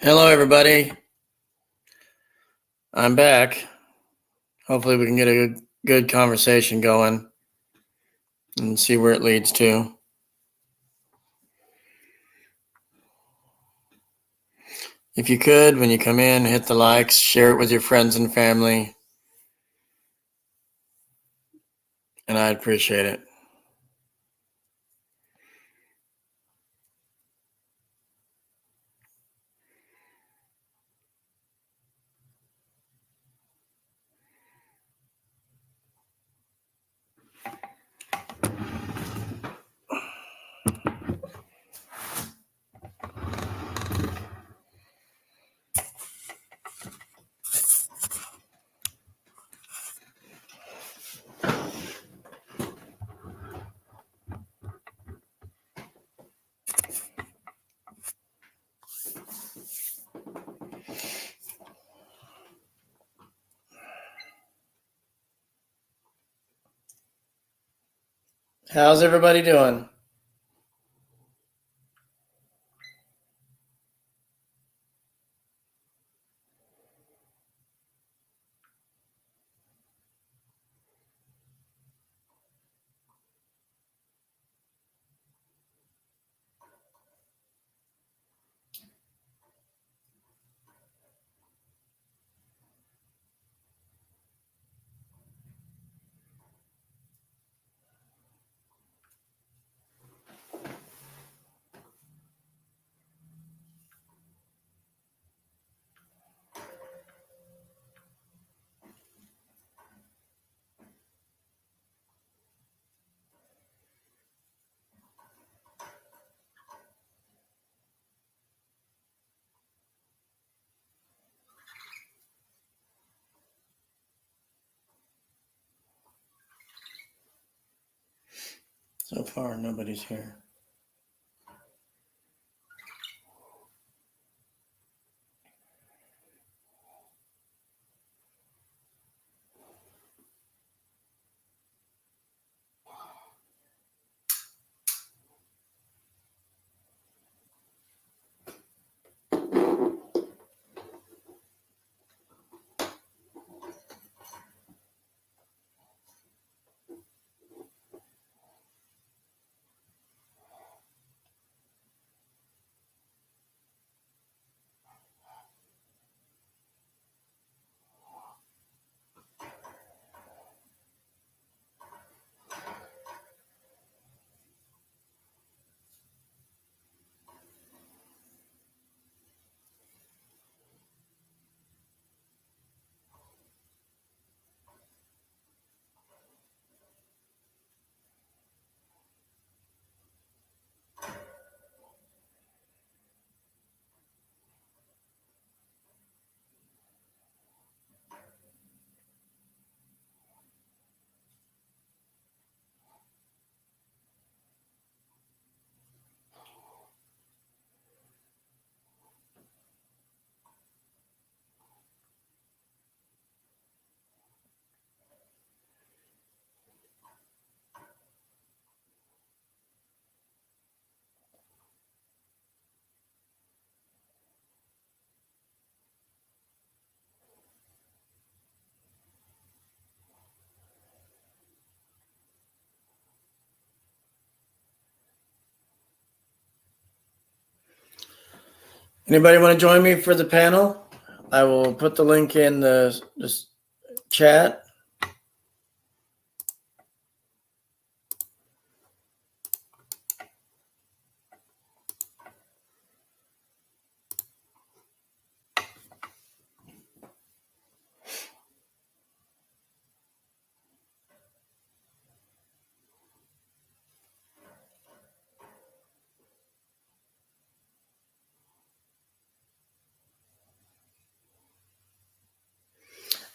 Hello, everybody. I'm back. Hopefully, we can get a good conversation going and see where it leads to. If you could, when you come in, hit the likes, share it with your friends and family, and I'd appreciate it. How's everybody doing? So far, nobody's here. Anybody want to join me for the panel? I will put the link in the chat.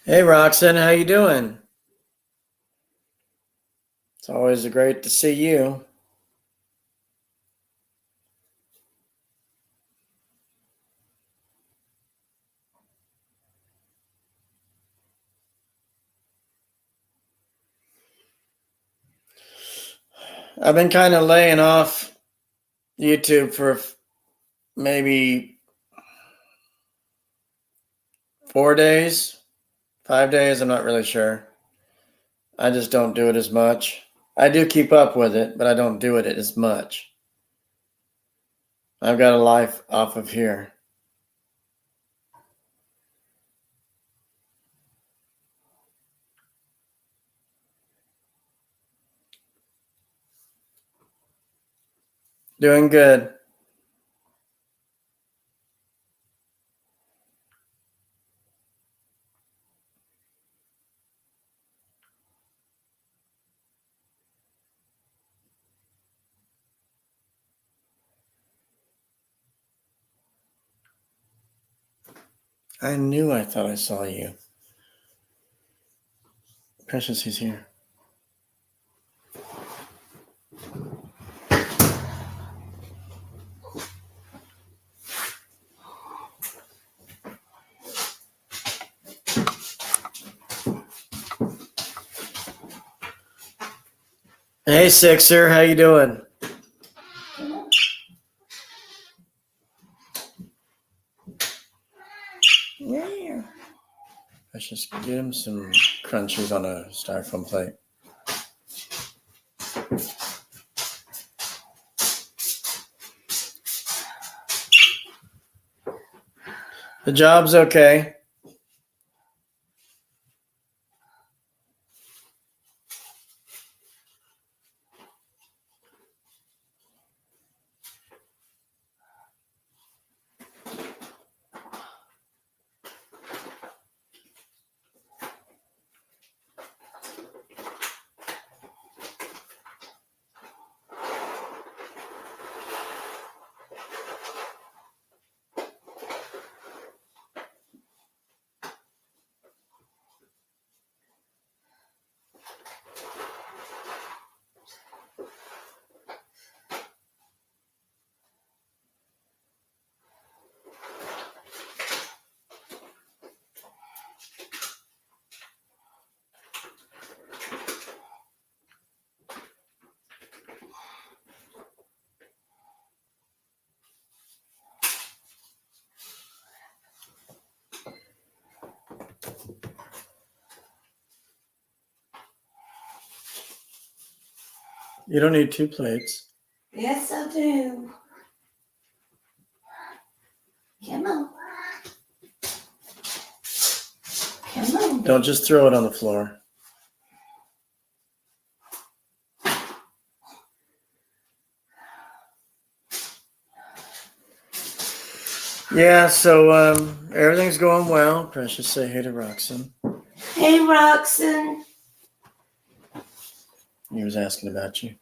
Hey, Roxanne, how you doing? It's always great to see you. I've been kind of laying off YouTube for maybe 4 days, 5 days, I'm not really sure. I just don't do it as much. I do keep up with it, but I don't do it as much. I've got a life off of here. Doing good. I thought I saw you. Precious, he's here. Hey, Sixer, how you doing? Yeah. Precious, get him some crunchies on a styrofoam plate. The job's okay. You don't need 2 plates. Yes, I do. Come on. Come on. Don't just throw it on the floor. Yeah, so everything's going well. Precious, say hey to Roxanne. Hey, Roxanne. He was asking about you.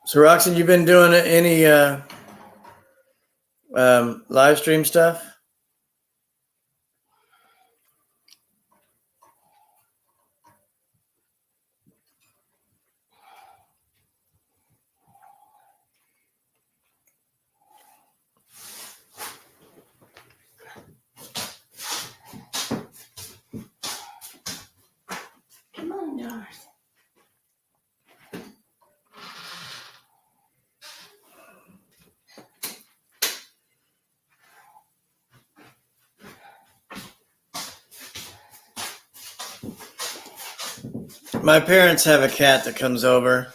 So, Roxanne, you been doing any live stream stuff? Come on, darling. My parents have a cat that comes over.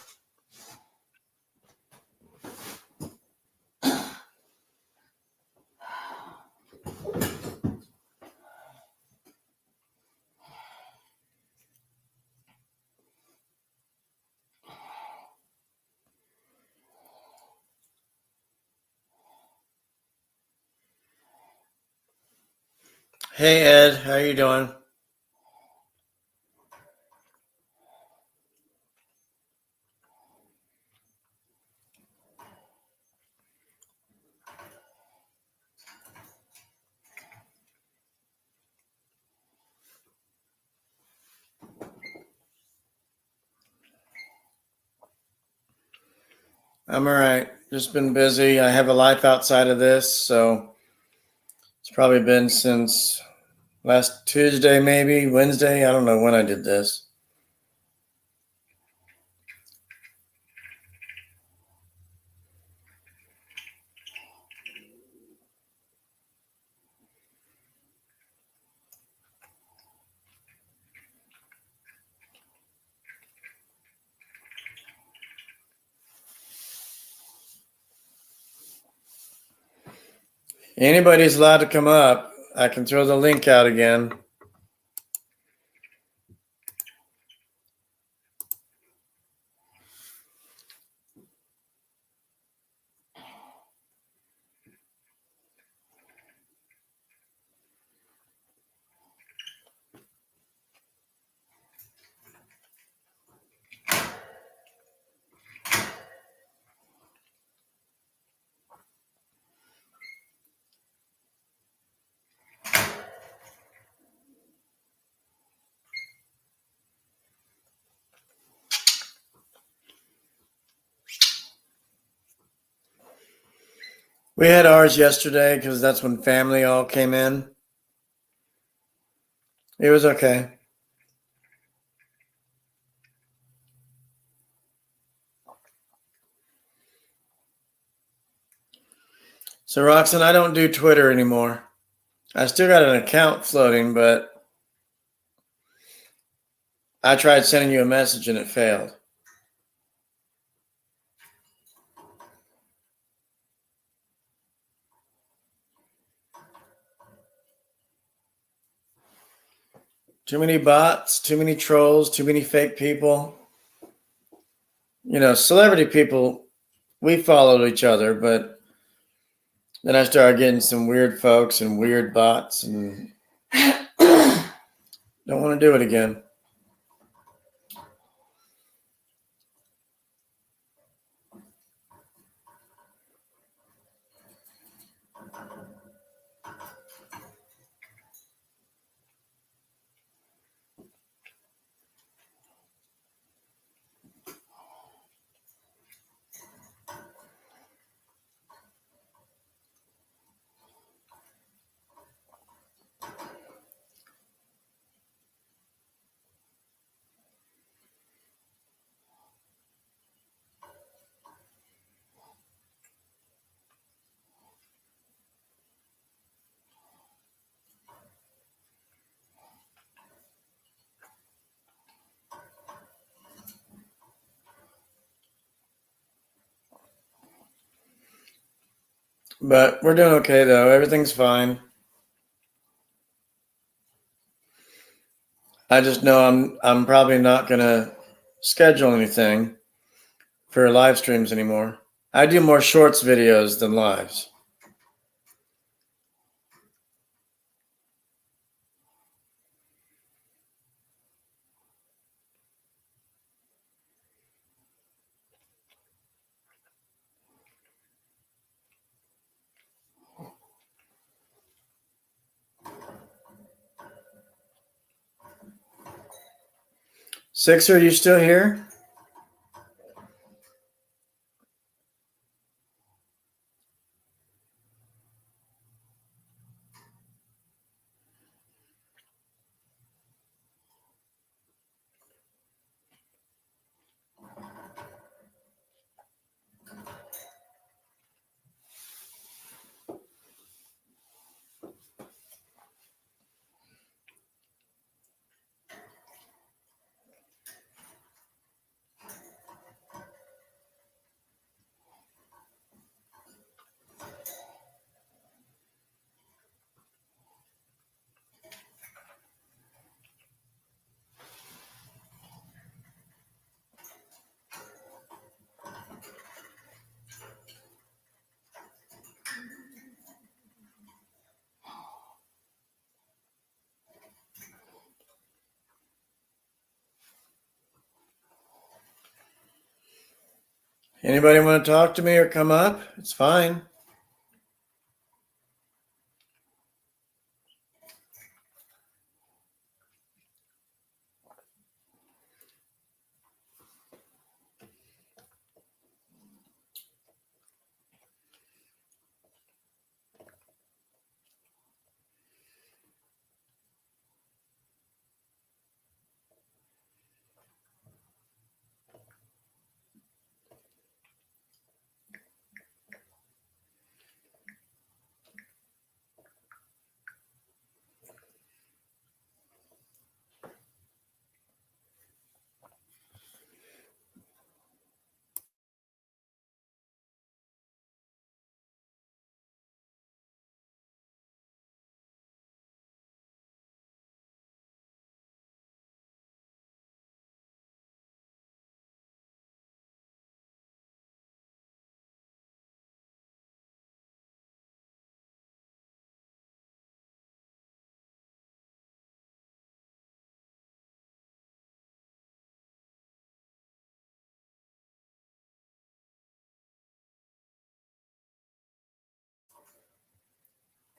Hey, Ed, how you doing? I'm all right. Just been busy. I have a life outside of this, so it's probably been since last Tuesday, maybe Wednesday. I don't know when I did this. Anybody's allowed to come up. I can throw the link out again. We had ours yesterday because that's when family all came in. It was okay. So, Roxanne, I don't do Twitter anymore. I still got an account floating, but I tried sending you a message and it failed. Too many bots, too many trolls, too many fake people. You know, celebrity people, we followed each other, but then I started getting some weird folks and weird bots and don't want to do it again. But we're doing okay though. Everything's fine. I just know I'm probably not gonna schedule anything for live streams anymore. I do more shorts videos than lives. Sixer, you still here? Anybody want to talk to me or come up? It's fine.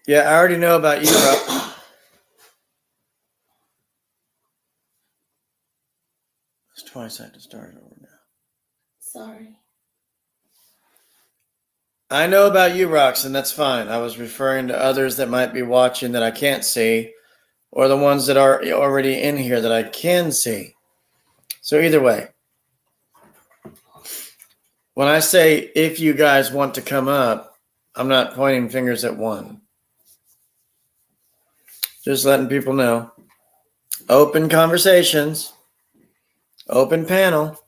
Yeah, I already know about you, bro. It's twice I had to start it over now. Sorry. I know about you, Roxanne. That's fine. I was referring to others that might be watching that I can't see, or the ones that are already in here that I can see. So either way, when I say if you guys want to come up, I'm not pointing fingers at one. Just letting people know. Open conversations, open panel.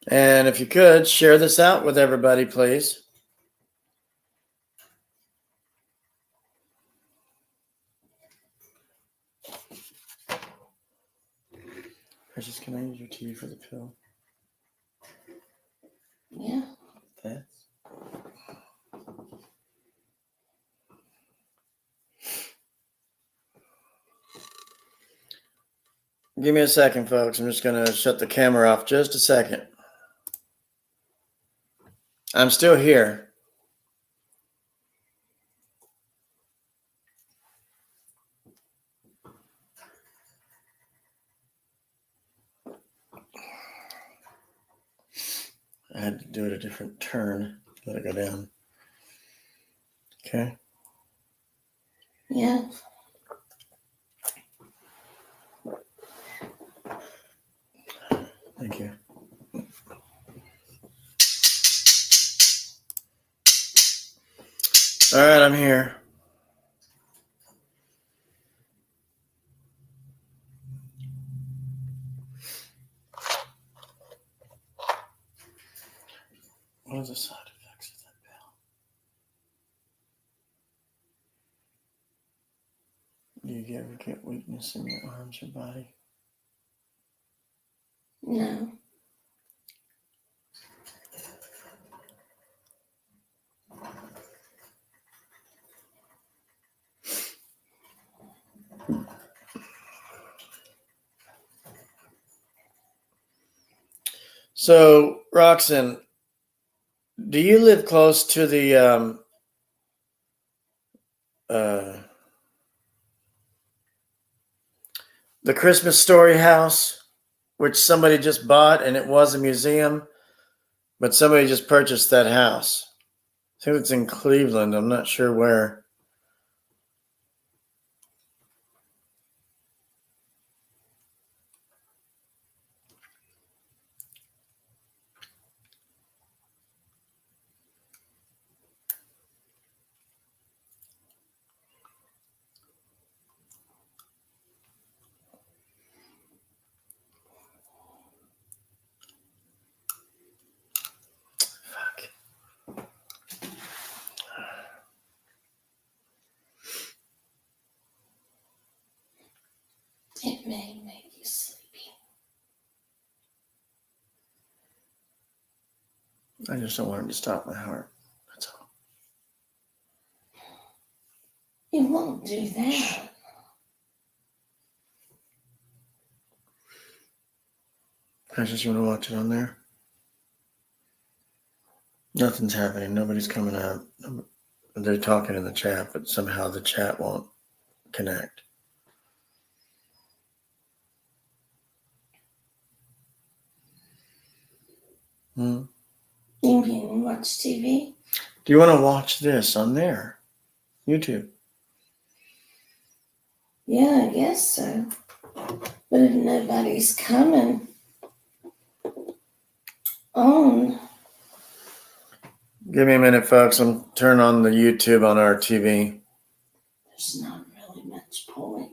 And if you could, share this out with everybody, please. Precious, can I use your tea for the pill? Yeah. Thanks. Give me a second, folks. I'm just going to shut the camera off just a second. I'm still here. I had to do it a different turn. Let it go down. Okay. Yeah. Thank you. All right, I'm here. What are the side effects of that pill? Do you ever get weakness in your arms or body? No. So, Roxanne, do you live close to the Christmas Story house, which somebody just bought, and it was a museum, but somebody just purchased that house? I think it's in Cleveland. I'm not sure where. Fuck. It may make you sleepy. I just don't want it to stop my heart. That's all. It won't do that. Precious, you want to watch it on there? Nothing's happening. Nobody's coming out. They're talking in the chat, but somehow the chat won't connect. Hmm. You can watch TV? Do you want to watch this on there? YouTube. Yeah, I guess so. But if nobody's coming on, Give me a minute, folks. I'm turning on the YouTube on our TV. there's not really much point.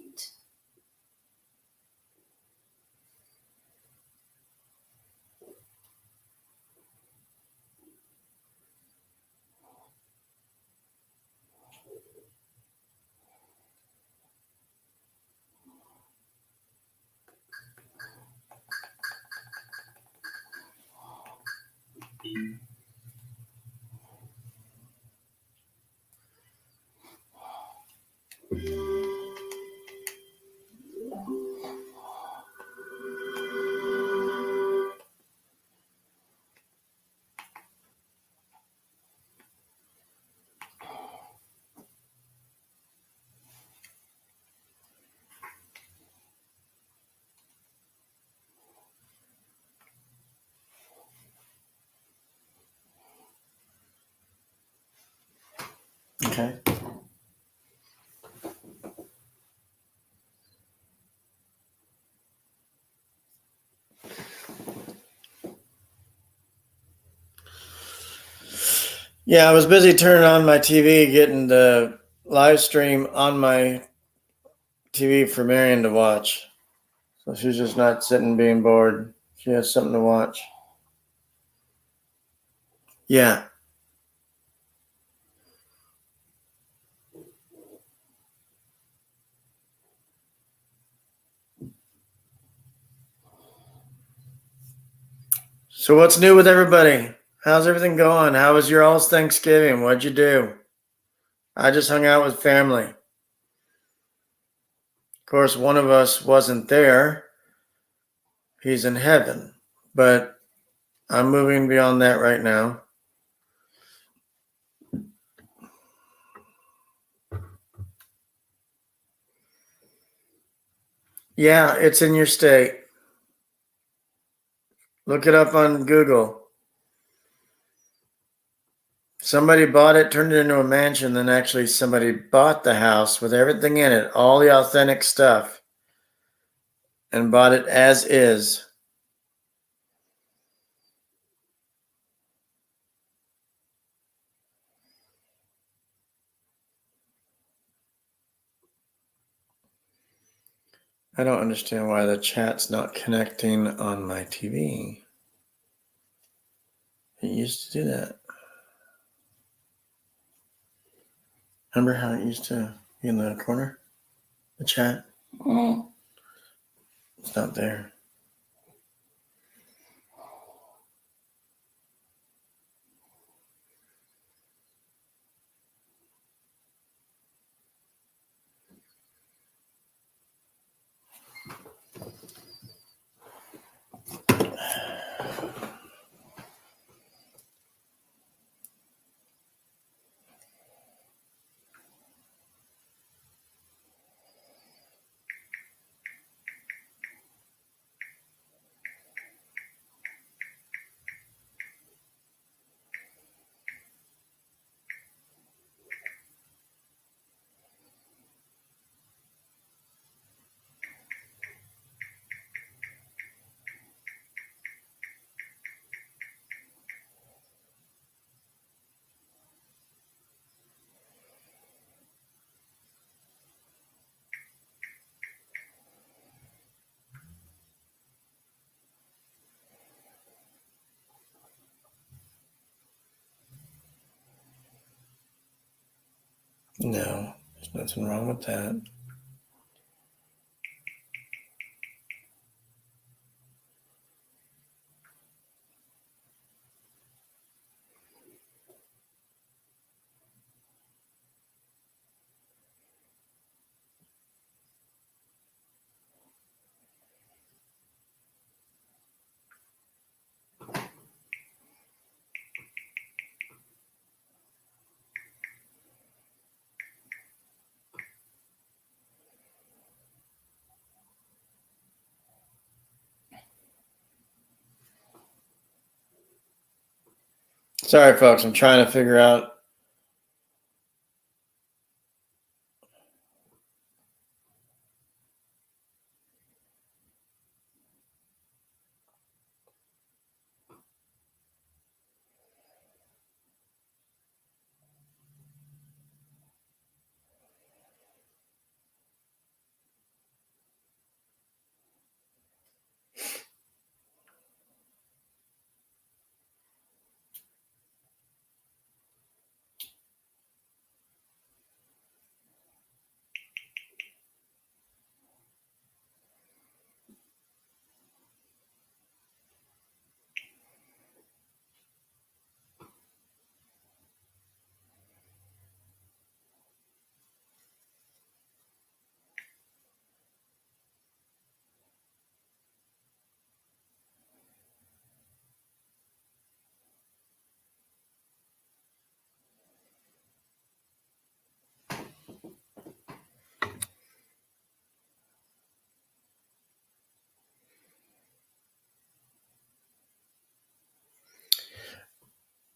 Yeah, I was busy turning on my TV, getting the live stream on my TV for Marion to watch. So she's just not sitting being bored. She has something to watch. Yeah. So what's new with everybody? How's everything going? How was your all's Thanksgiving? What'd you do? I just hung out with family. Of course, one of us wasn't there. He's in heaven. But I'm moving beyond that right now. Yeah, it's in your state. Look it up on Google. Somebody bought it, turned it into a mansion, then actually somebody bought the house with everything in it, all the authentic stuff, and bought it as is. I don't understand why the chat's not connecting on my TV. It used to do that. Remember how it used to be in the corner? The chat? Mm. It's not there. No, there's nothing wrong with that. Sorry, folks. I'm trying to figure out.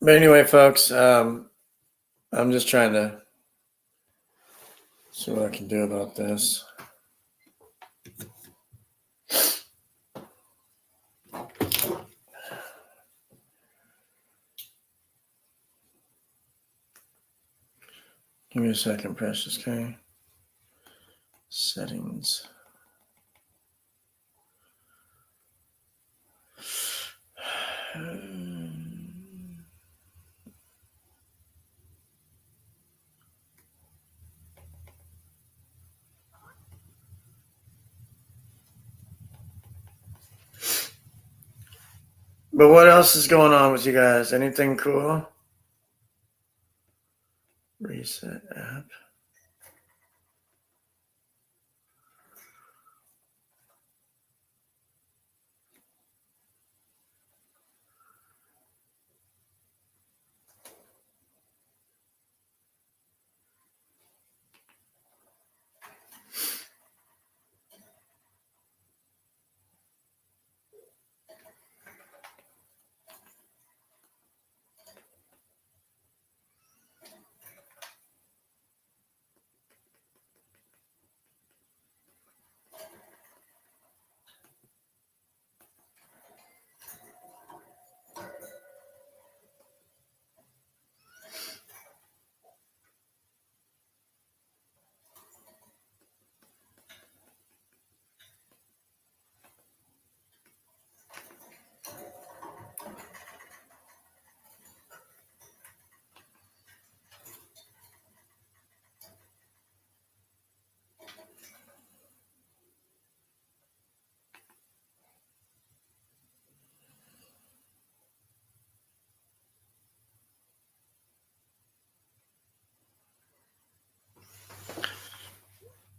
But anyway, folks, I'm just trying to see what I can do about this. Give me a second, Precious. Okay. Settings. But what else is going on with you guys? Anything cool? Reset app.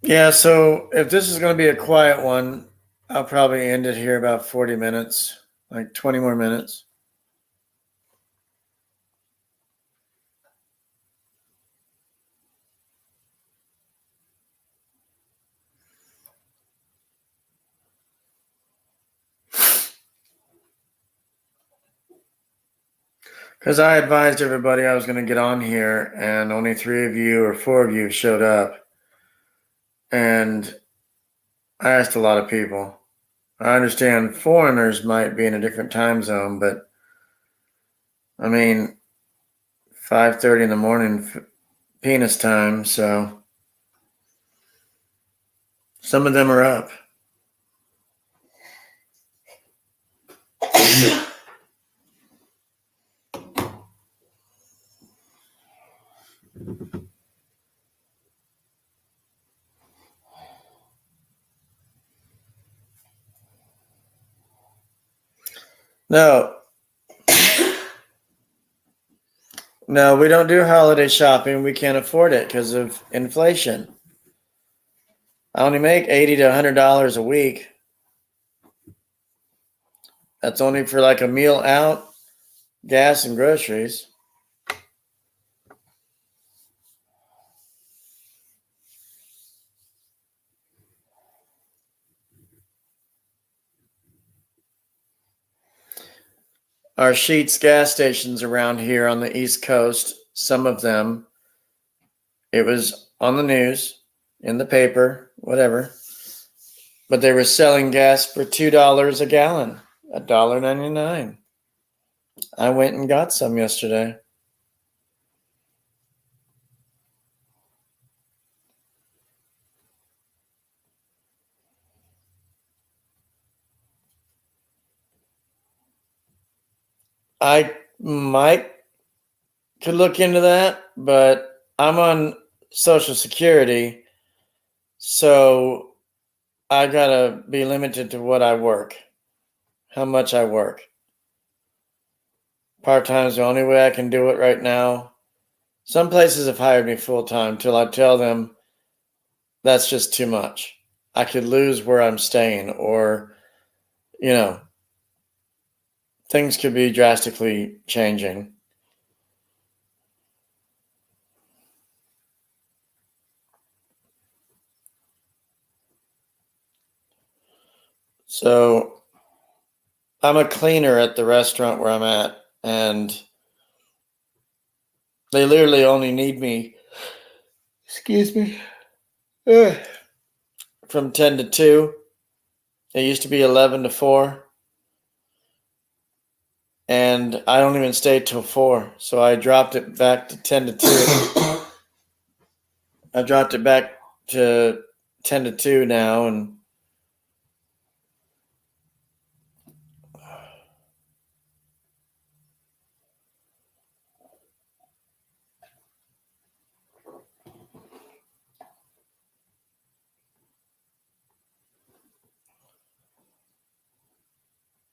Yeah, so if this is going to be a quiet one, I'll probably end it here about 40 minutes, like 20 more minutes. Because I advised everybody I was going to get on here, and only 3 of you or 4 of you showed up. And I asked a lot of people. I understand foreigners might be in a different time zone, but I mean, 5:30 in the morning, penis time, so some of them are up. No, no, we don't do holiday shopping. We can't afford it because of inflation. I only make $80 to $100 a week. That's only for like a meal out, gas, and groceries. Our Sheetz gas stations around here on the East Coast, some of them, it was on the news, in the paper, whatever, but they were selling gas for $2 a gallon, $1.99. I went and got some yesterday. I could look into that, but I'm on Social Security, so I gotta be limited to what I work, how much I work. Part-time is the only way I can do it right now. Some places have hired me full-time till I tell them that's just too much. I could lose where I'm staying, or, things could be drastically changing. So I'm a cleaner at the restaurant where I'm at, and they literally only need me, excuse me, from 10 to 2. It used to be 11 to 4. And I don't even stay till 4. So I dropped it back to 10 to 2. I dropped it back to 10 to 2 now, and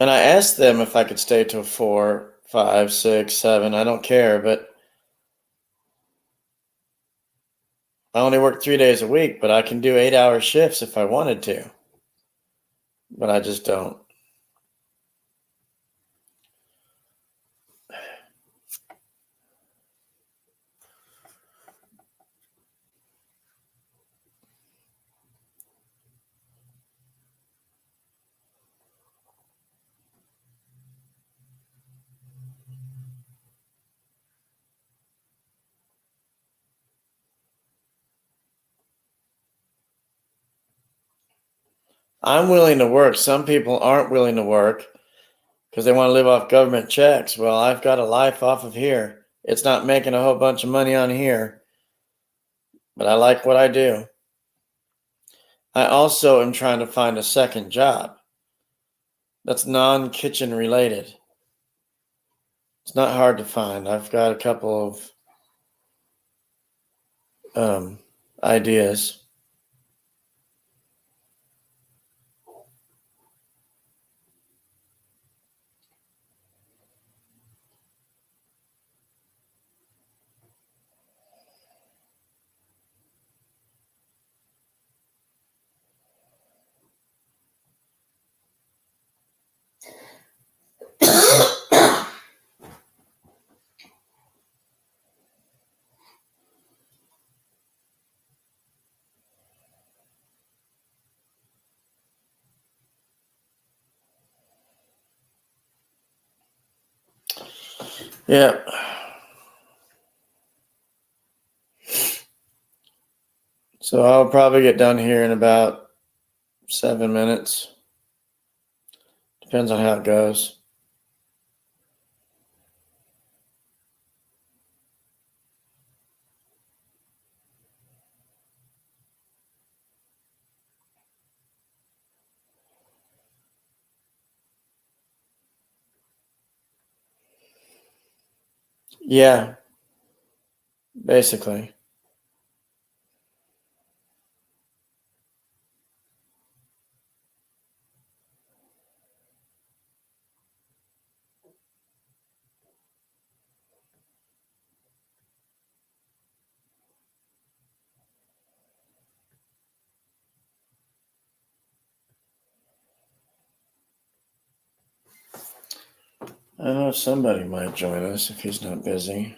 I asked them if I could stay till 4, 5, 6, 7. I don't care, but I only work 3 days a week, but I can do 8-hour shifts if I wanted to. But I just don't. I'm willing to work. Some people aren't willing to work because they want to live off government checks. Well, I've got a life off of here. It's not making a whole bunch of money on here, but I like what I do. I also am trying to find a second job that's non-kitchen related. It's not hard to find. I've got a couple of ideas. Yeah. So I'll probably get done here in about 7 minutes. Depends on how it goes. Yeah, basically. I don't know if somebody might join us if he's not busy.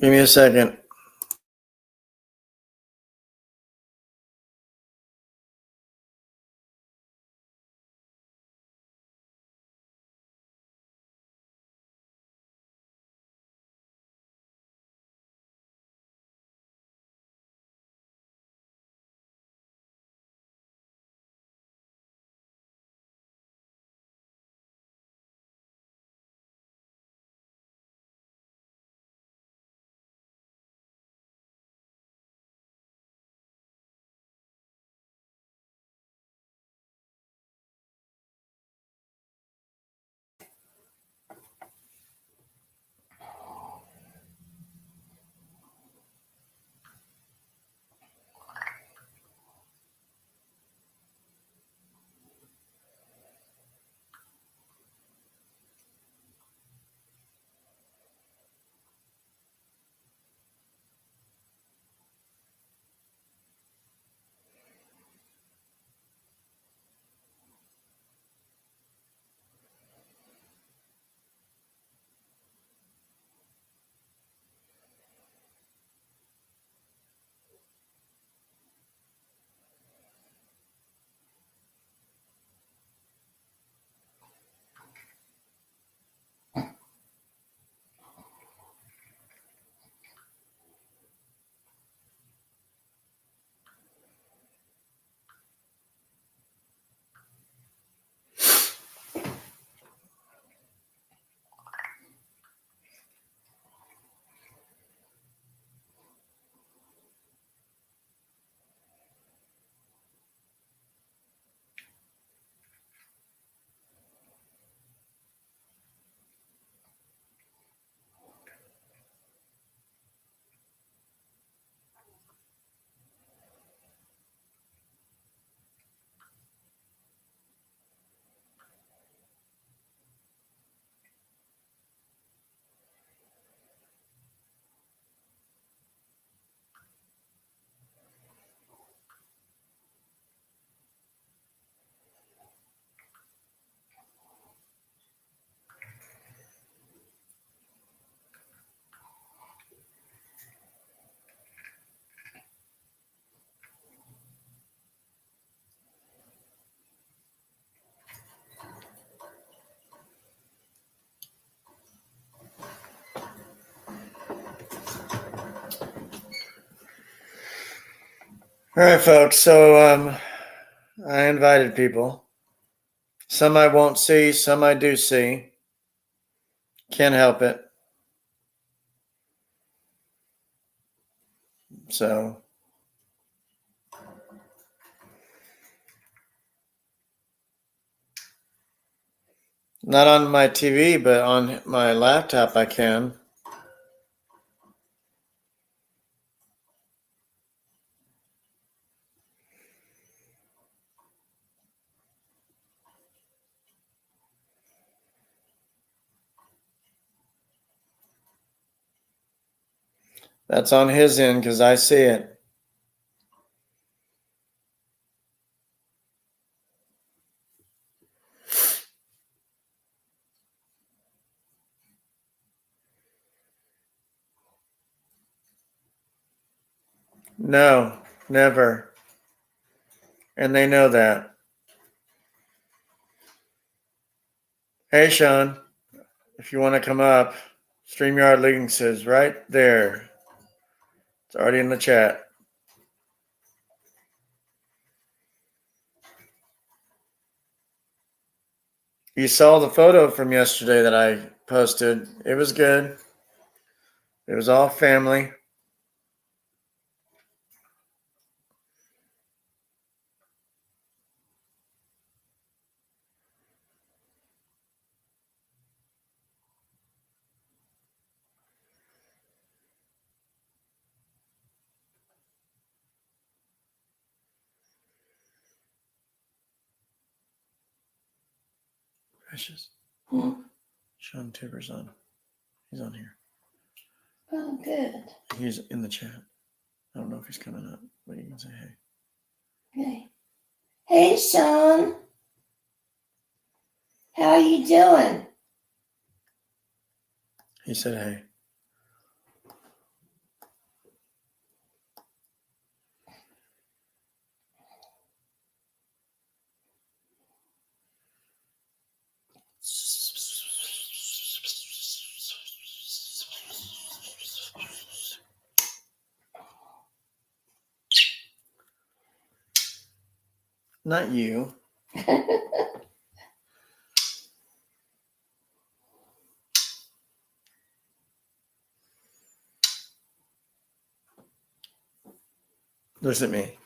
Give me a second. All right, folks. So I invited people. Some I won't see, some I do see. Can't help it. So not on my TV, but on my laptop I can. That's on his end because I see it. No, never. And they know that. Hey, Sean, if you want to come up, StreamYard links is right there. It's already in the chat. You saw the photo from yesterday that I posted. It was good. It was all family. Precious. Hmm. Sean Tigger's on. He's on here. Oh, good. He's in the chat. I don't know if he's coming up, but you can say hey. Okay. Hey, Sean. How are you doing? He said hey. Not you. Look at me.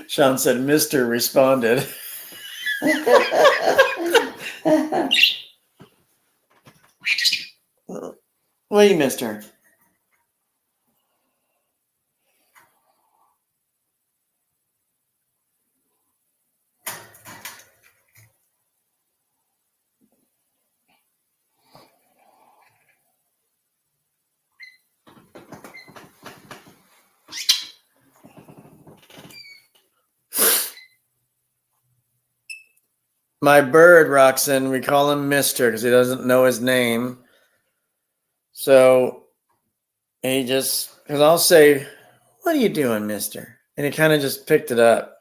Sean said, Mr. responded. Wait, Mister. My bird, Roxanne, we call him Mister because he doesn't know his name. So he just, because I'll say, what are you doing, Mister? And he kind of just picked it up.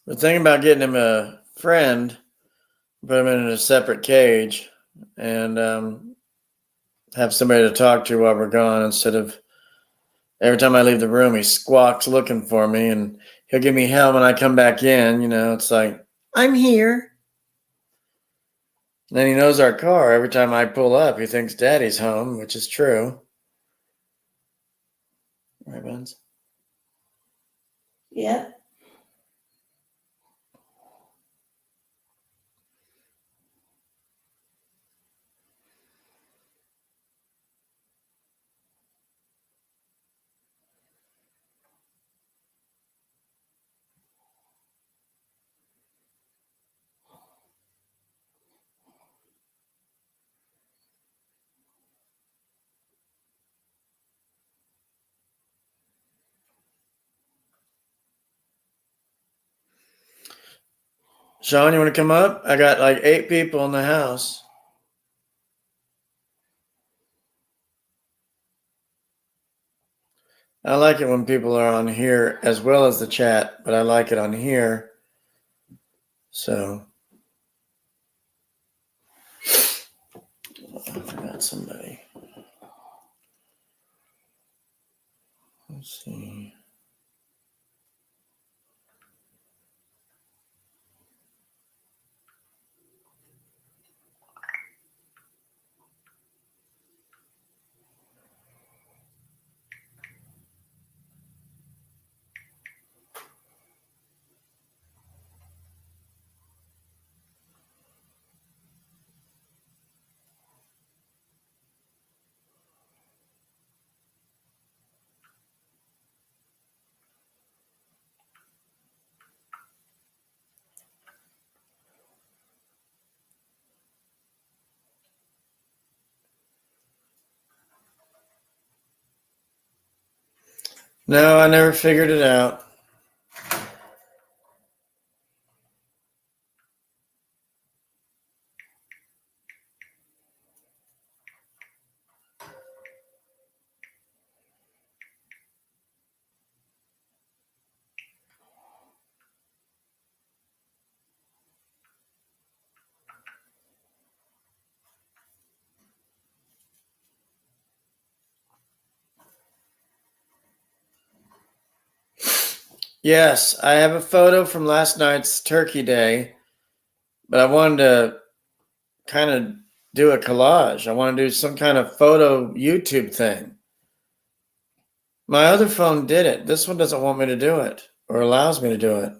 The thing about getting him a friend, put him in a separate cage and have somebody to talk to while we're gone instead of every time I leave the room, he squawks looking for me and he'll give me hell when I come back in. You know, it's like, I'm here. And then he knows our car. Every time I pull up, he thinks Daddy's home, which is true. Right, Buns? Yep. Sean, you want to come up? I got like 8 people in the house. I like it when people are on here as well as the chat, but I like it on here. So I got somebody. Let's see. No, I never figured it out. Yes, I have a photo from last night's Turkey Day, but I wanted to kind of do a collage. I want to do some kind of photo YouTube thing. My other phone did it. This one doesn't want me to do it or allows me to do it.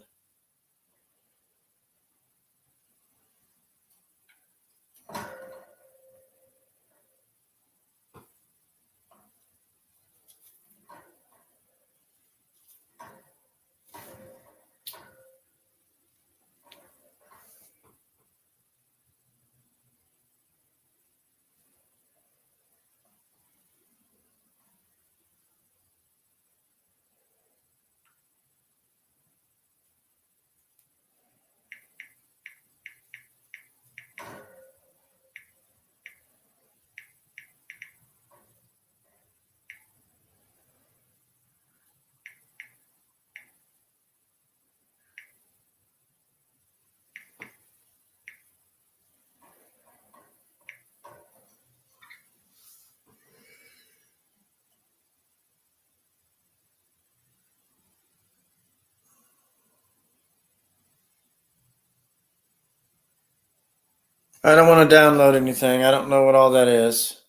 I don't want to download anything. I don't know what all that is.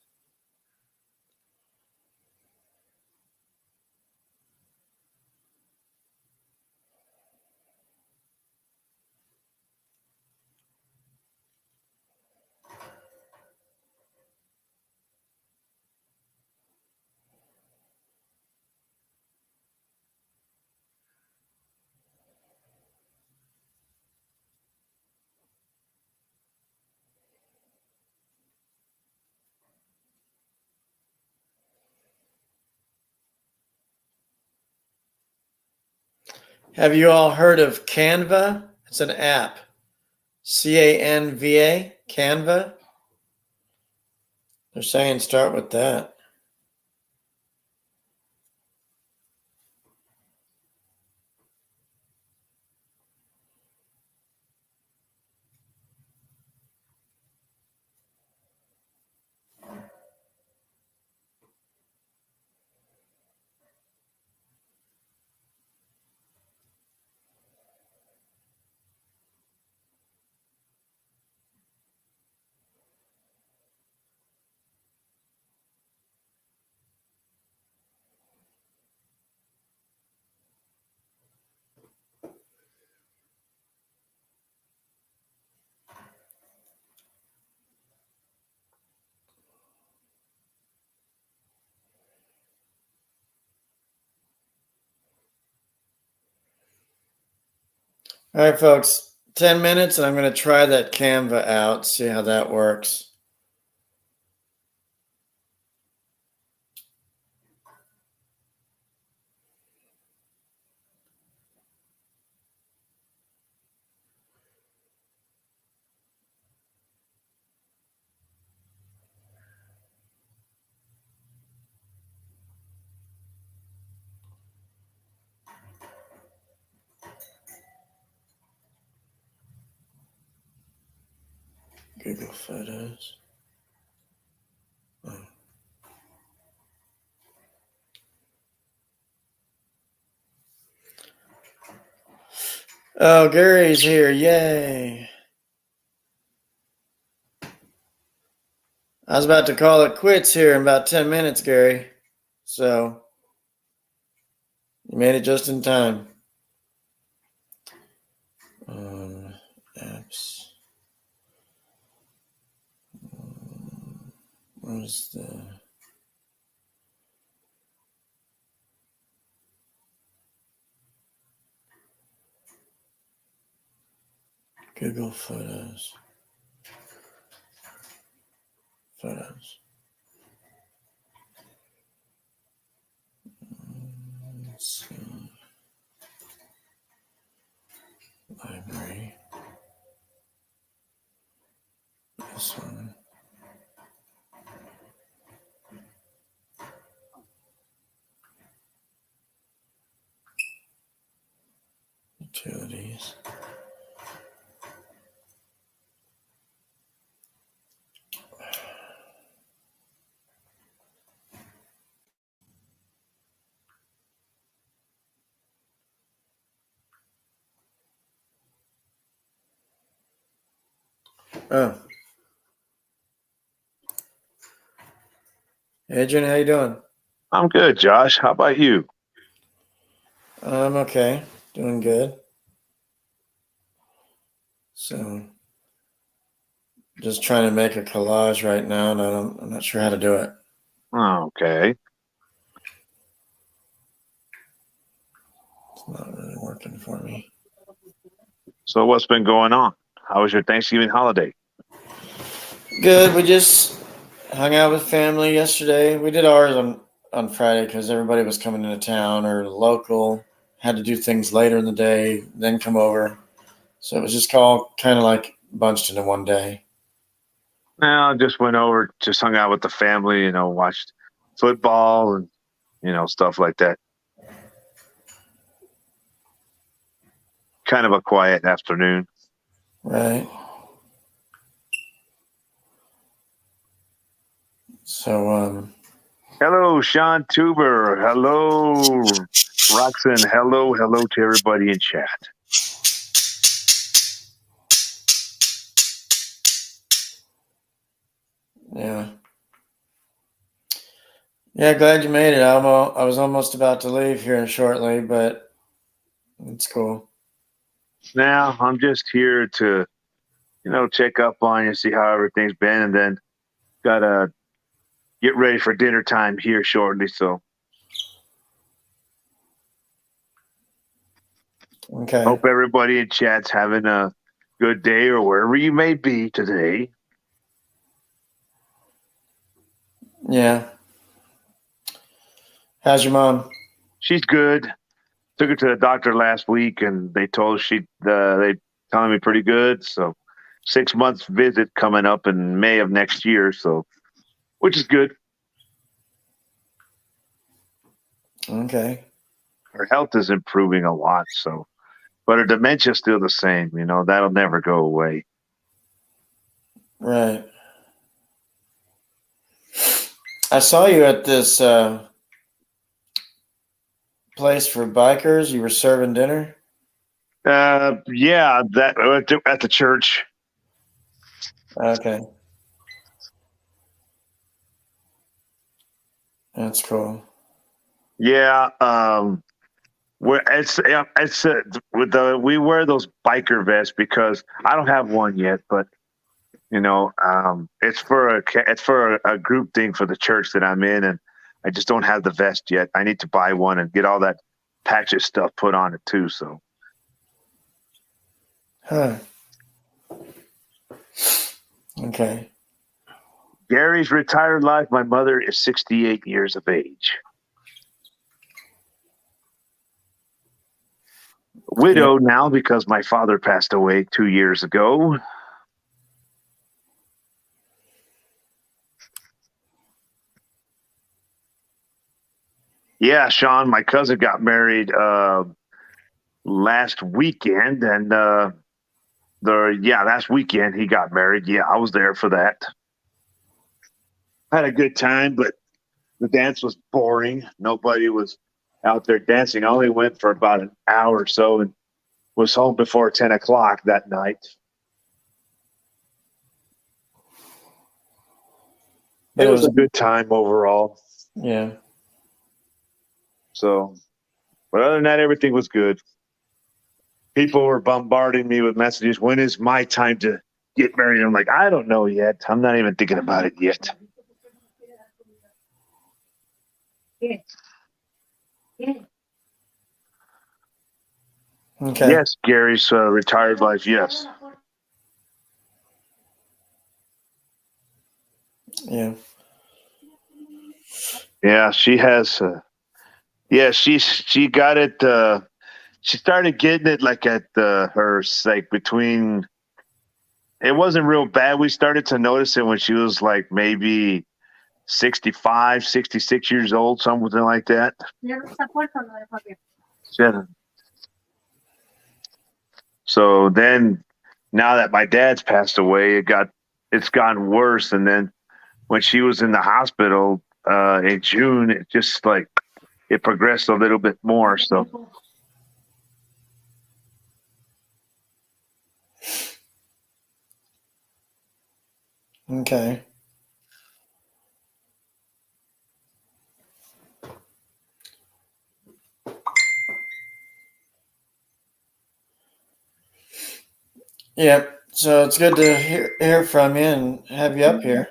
Have you all heard of Canva? It's an app. Canva. Canva. They're saying start with that. All right, folks, 10 minutes, and I'm going to try that Canva out, see how that works. Google Photos. Oh, Gary's here. Yay. I was about to call it quits here in about 10 minutes, Gary. So you made it just in time. Apps. Where's the... Google Photos. Photos. Let's see. Library. This one. Utilities. Oh. Adrian, how you doing? I'm good, Josh. How about you? I'm okay. Doing good. So, just trying to make a collage right now, and I'm not sure how to do it. Okay. It's not really working for me. So what's been going on? How was your Thanksgiving holiday? Good. We just hung out with family yesterday. We did ours on Friday because everybody was coming into town or local. Had to do things later in the day, then come over. So it was just all kind of like bunched into one day. Now, I just went over, just hung out with the family, watched football and, stuff like that. Kind of a quiet afternoon. Right. So, Hello, Sean Tuber. Hello, Roxanne. Hello to everybody in chat. yeah. Yeah, glad you made it. I was almost about to leave here shortly, but it's cool. Now, I'm just here to, check up on you, see how everything's been, and then gotta get ready for dinner time here shortly. So Okay. hope everybody in chat's having a good day or wherever you may be today. Yeah. How's your mom? She's good. Took her to the doctor last week, and they told they telling me pretty good. So 6 months visit coming up in May of next year. So, which is good. Okay. Her health is improving a lot. So, but her dementia's still the same. That'll never go away. Right. I saw you at this place for bikers. You were serving dinner. Yeah, that at the church. Okay. That's cool. Yeah, we wear those biker vests because I don't have one yet, but it's for a group thing for the church that I'm in, and I just don't have the vest yet. I need to buy one and get all that patches stuff put on it too. So, Huh. Okay. Gary's retired life. My mother is 68 years of age. Widowed now because my father passed away 2 years ago. Yeah, Sean, my cousin got married last weekend, and last weekend he got married. Yeah, I was there for that. Had a good time, but the dance was boring. Nobody was out there dancing. I only went for about an hour or so and was home before 10 o'clock that night. But It was a good time overall. yeah. So, but other than that, everything was good. People were bombarding me with messages. When is my time to get married? I'm like, I don't know yet. I'm not even thinking about it yet. Okay. Yes, Gary's retired life. Yes. Yeah. Yeah, she has. Yeah, she got it. She started getting it like at her like between. It wasn't real bad. We started to notice it when she was like maybe 65, 66 years old, something like that. Yeah. So then, now that my dad's passed away, it's gotten worse. And then when she was in the hospital in June, it just like it progressed a little bit more. So Okay. Yep. So it's good to hear from you and have you up here.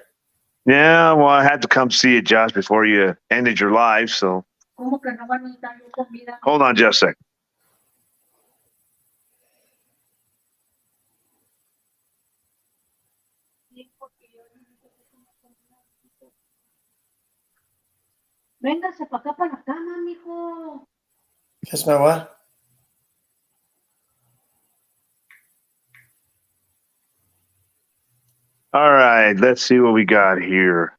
yeah, well, I had to come see you, Josh, before you ended your life. So hold on just a sec. Véngase para acá, para la cama, mijo. Kiss my what? All right, let's see what we got here.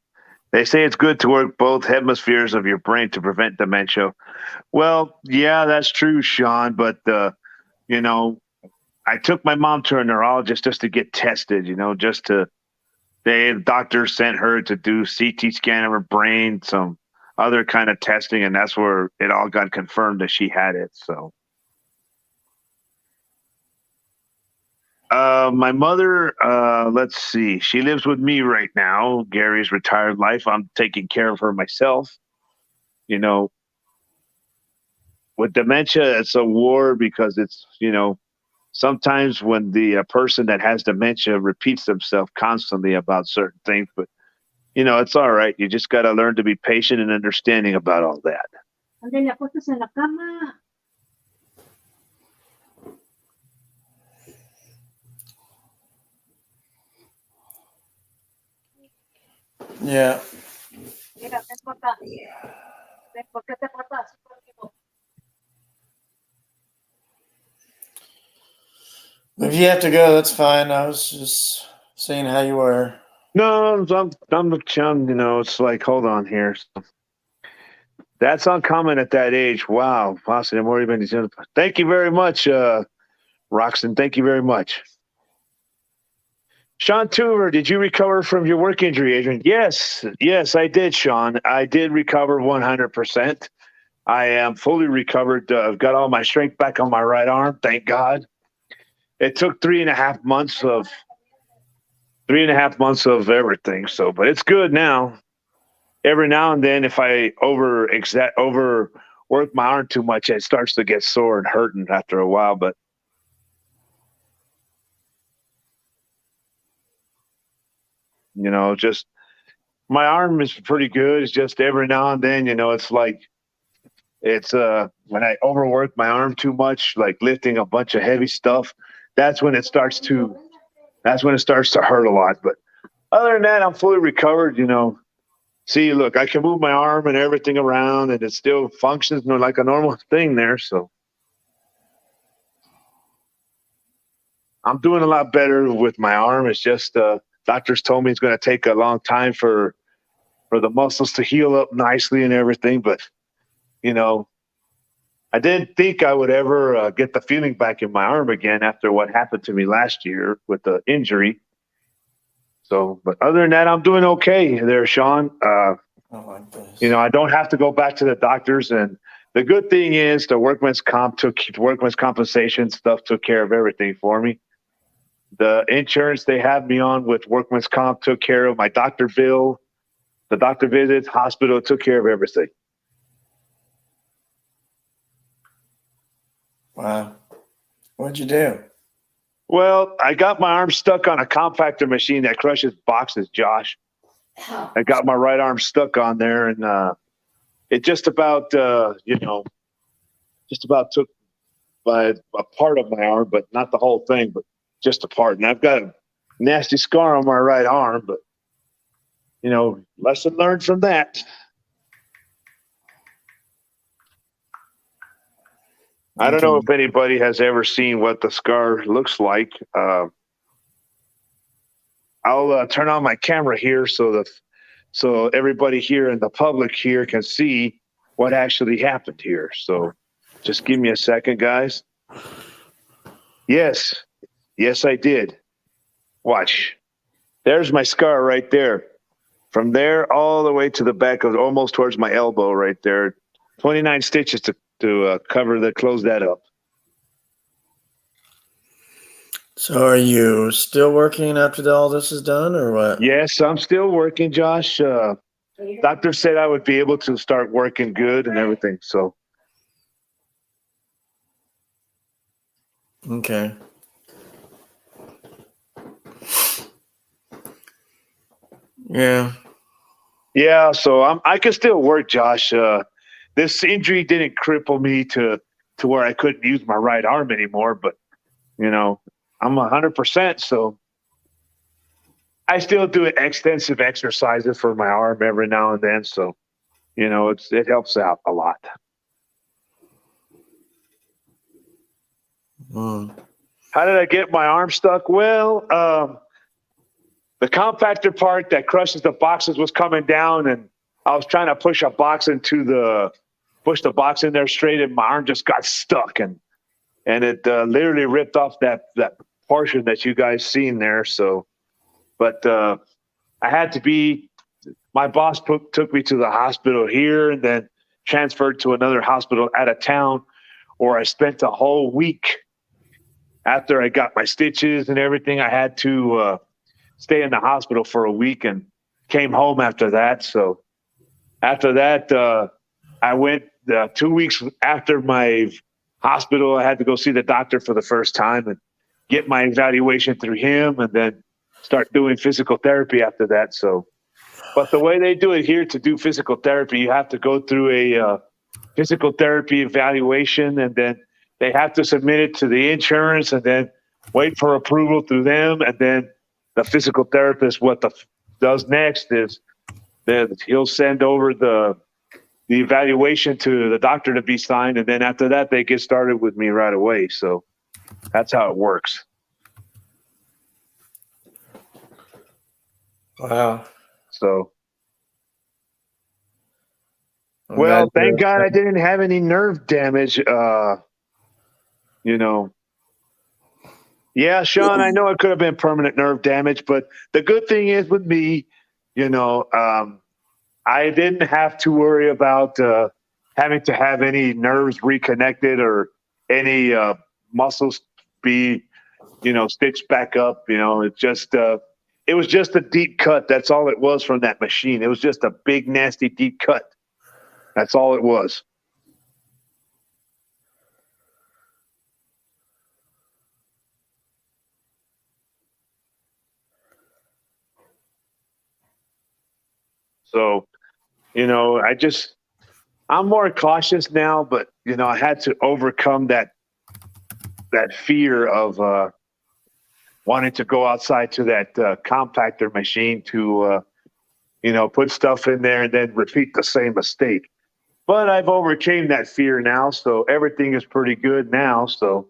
They say it's good to work both hemispheres of your brain to prevent dementia. Well, yeah, that's true, Sean. But you know, I took my mom to a neurologist just to get tested. The doctor sent her to do CT scan of her brain, some other kind of testing, and that's where it all got confirmed that she had it. So, my mother, let's see, she lives with me right now. Gary's retired life. I'm taking care of her myself. You know, with dementia, it's a war because sometimes when the person that has dementia repeats themselves constantly about certain things, but it's all right. You just got to learn to be patient and understanding about all that. Ándale, acuéstese en la cama. Yeah. Mira, ven por acá. Ven, ¿por qué te portas así conmigo? If you have to go, that's fine. I was just seeing how you were. No, I'm the chum. It's like, hold on here. That's uncommon at that age. Wow, Austin, I'm already been. Thank you very much, Roxton. Thank you very much. Sean Tuver, did you recover from your work injury, Adrian? Yes, I did, Sean. I did recover 100%. I am fully recovered. I've got all my strength back on my right arm. Thank God. It took 3.5 months of everything. So, but it's good now. Every now and then, if I overwork my arm too much, it starts to get sore and hurting after a while. But just my arm is pretty good. It's just every now and then, it's like when I overwork my arm too much, like lifting a bunch of heavy stuff, that's when it starts to hurt a lot. But other than that, I'm fully recovered. See, look, I can move my arm and everything around, and it still functions like a normal thing there. So I'm doing a lot better with my arm. It's just doctors told me it's going to take a long time for the muscles to heal up nicely and everything. But, I I didn't think I would ever get the feeling back in my arm again after what happened to me last year with the injury. So, but other than that, I'm doing okay there, Sean. I don't like this. You know, I don't have to go back to the doctors, and the good thing is the workman's compensation stuff took care of everything for me. The insurance they had me on with workman's comp took care of my doctor bill, the doctor visits, hospital took care of everything. Wow. What'd you do? Well, I got my arm stuck on a compactor machine that crushes boxes, Josh. How? I got my right arm stuck on there, and it just about, just about took by a part of my arm, but not the whole thing, but just a part. And I've got a nasty scar on my right arm, but, lesson learned from that. I don't know if anybody has ever seen what the scar looks like. I'll turn on my camera here so everybody here in the public here can see what actually happened here. So just give me a second, guys. Yes, I did. Watch. There's my scar right there. From there all the way to the back of almost towards my elbow right there. 29 stitches to close that up. So are you still working after all this is done or what? Yes, I'm still working, Josh. Doctor said I would be able to start working good and everything. So Okay. Yeah. yeah, so I can still work, Josh. This injury didn't cripple me to where I couldn't use my right arm anymore, but I'm 100%. So I still do extensive exercises for my arm every now and then. So, it helps out a lot. Mm. How did I get my arm stuck? Well, the compactor part that crushes the boxes was coming down, and I was trying to push the box in there straight, and my arm just got stuck, and it literally ripped off that portion that you guys seen there. So, but my boss took me to the hospital here and then transferred to another hospital out of town, or I spent a whole week after I got my stitches and everything. I had to stay in the hospital for a week and came home after that. So after that, I went 2 weeks after my hospital. I had to go see the doctor for the first time and get my evaluation through him, and then start doing physical therapy after that. So, but the way they do it here to do physical therapy, you have to go through a physical therapy evaluation, and then they have to submit it to the insurance, and then wait for approval through them. And then the physical therapist, does next is that he'll send over the evaluation to the doctor to be signed. And then after that, they get started with me right away. So that's how it works. Wow. So, I'm well, glad thank you're- God I didn't have any nerve damage. Yeah, Sean, I know it could have been permanent nerve damage, but the good thing is with me, I didn't have to worry about having to have any nerves reconnected or any muscles be, stitched back up. It was just a deep cut. That's all it was from that machine. It was just a big, nasty, deep cut. That's all it was. So, I'm more cautious now, but, I had to overcome that fear of wanting to go outside to that compactor machine to, put stuff in there and then repeat the same mistake. But I've overcame that fear now, so everything is pretty good now. So,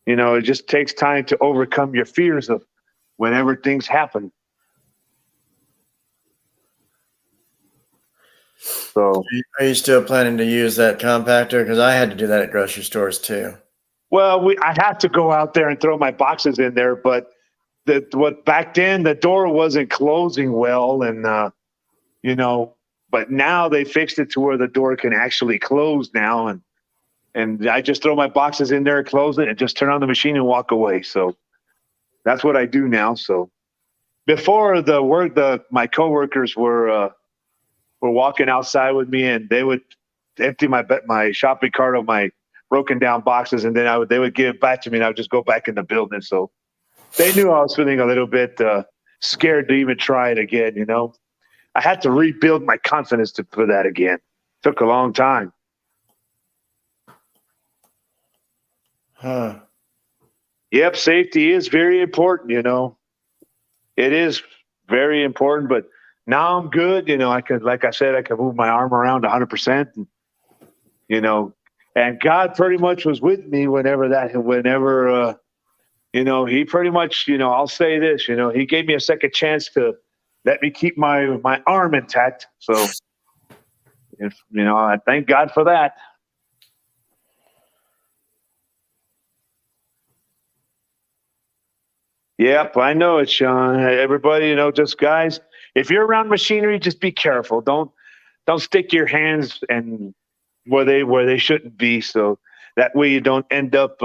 it just takes time to overcome your fears of whenever things happen. So, Are you still planning to use that compactor? Because I had to do that at grocery stores too. well, I had to go out there and throw my boxes in there, but back then the door wasn't closing well, and but now they fixed it to where the door can actually close now, and I just throw my boxes in there, close it, and just turn on the machine and walk away. So that's what I do now. So before my coworkers were walking outside with me, and they would empty my shopping cart of my broken down boxes, and then they would give it back to me, and I would just go back in the building. So they knew I was feeling a little bit scared to even try it again. I had to rebuild my confidence for that again. Took a long time. Huh. Yep, safety is very important. It is very important. But now I'm good. I could, like I said, I could move my arm around 100%. And God pretty much was with me whenever he pretty much, I'll say this, he gave me a second chance to let me keep my arm intact. So, I thank God for that. Yep, I know it, Sean. Everybody, just guys, if you're around machinery, just be careful. Don't stick your hands where they shouldn't be. So that way you don't end up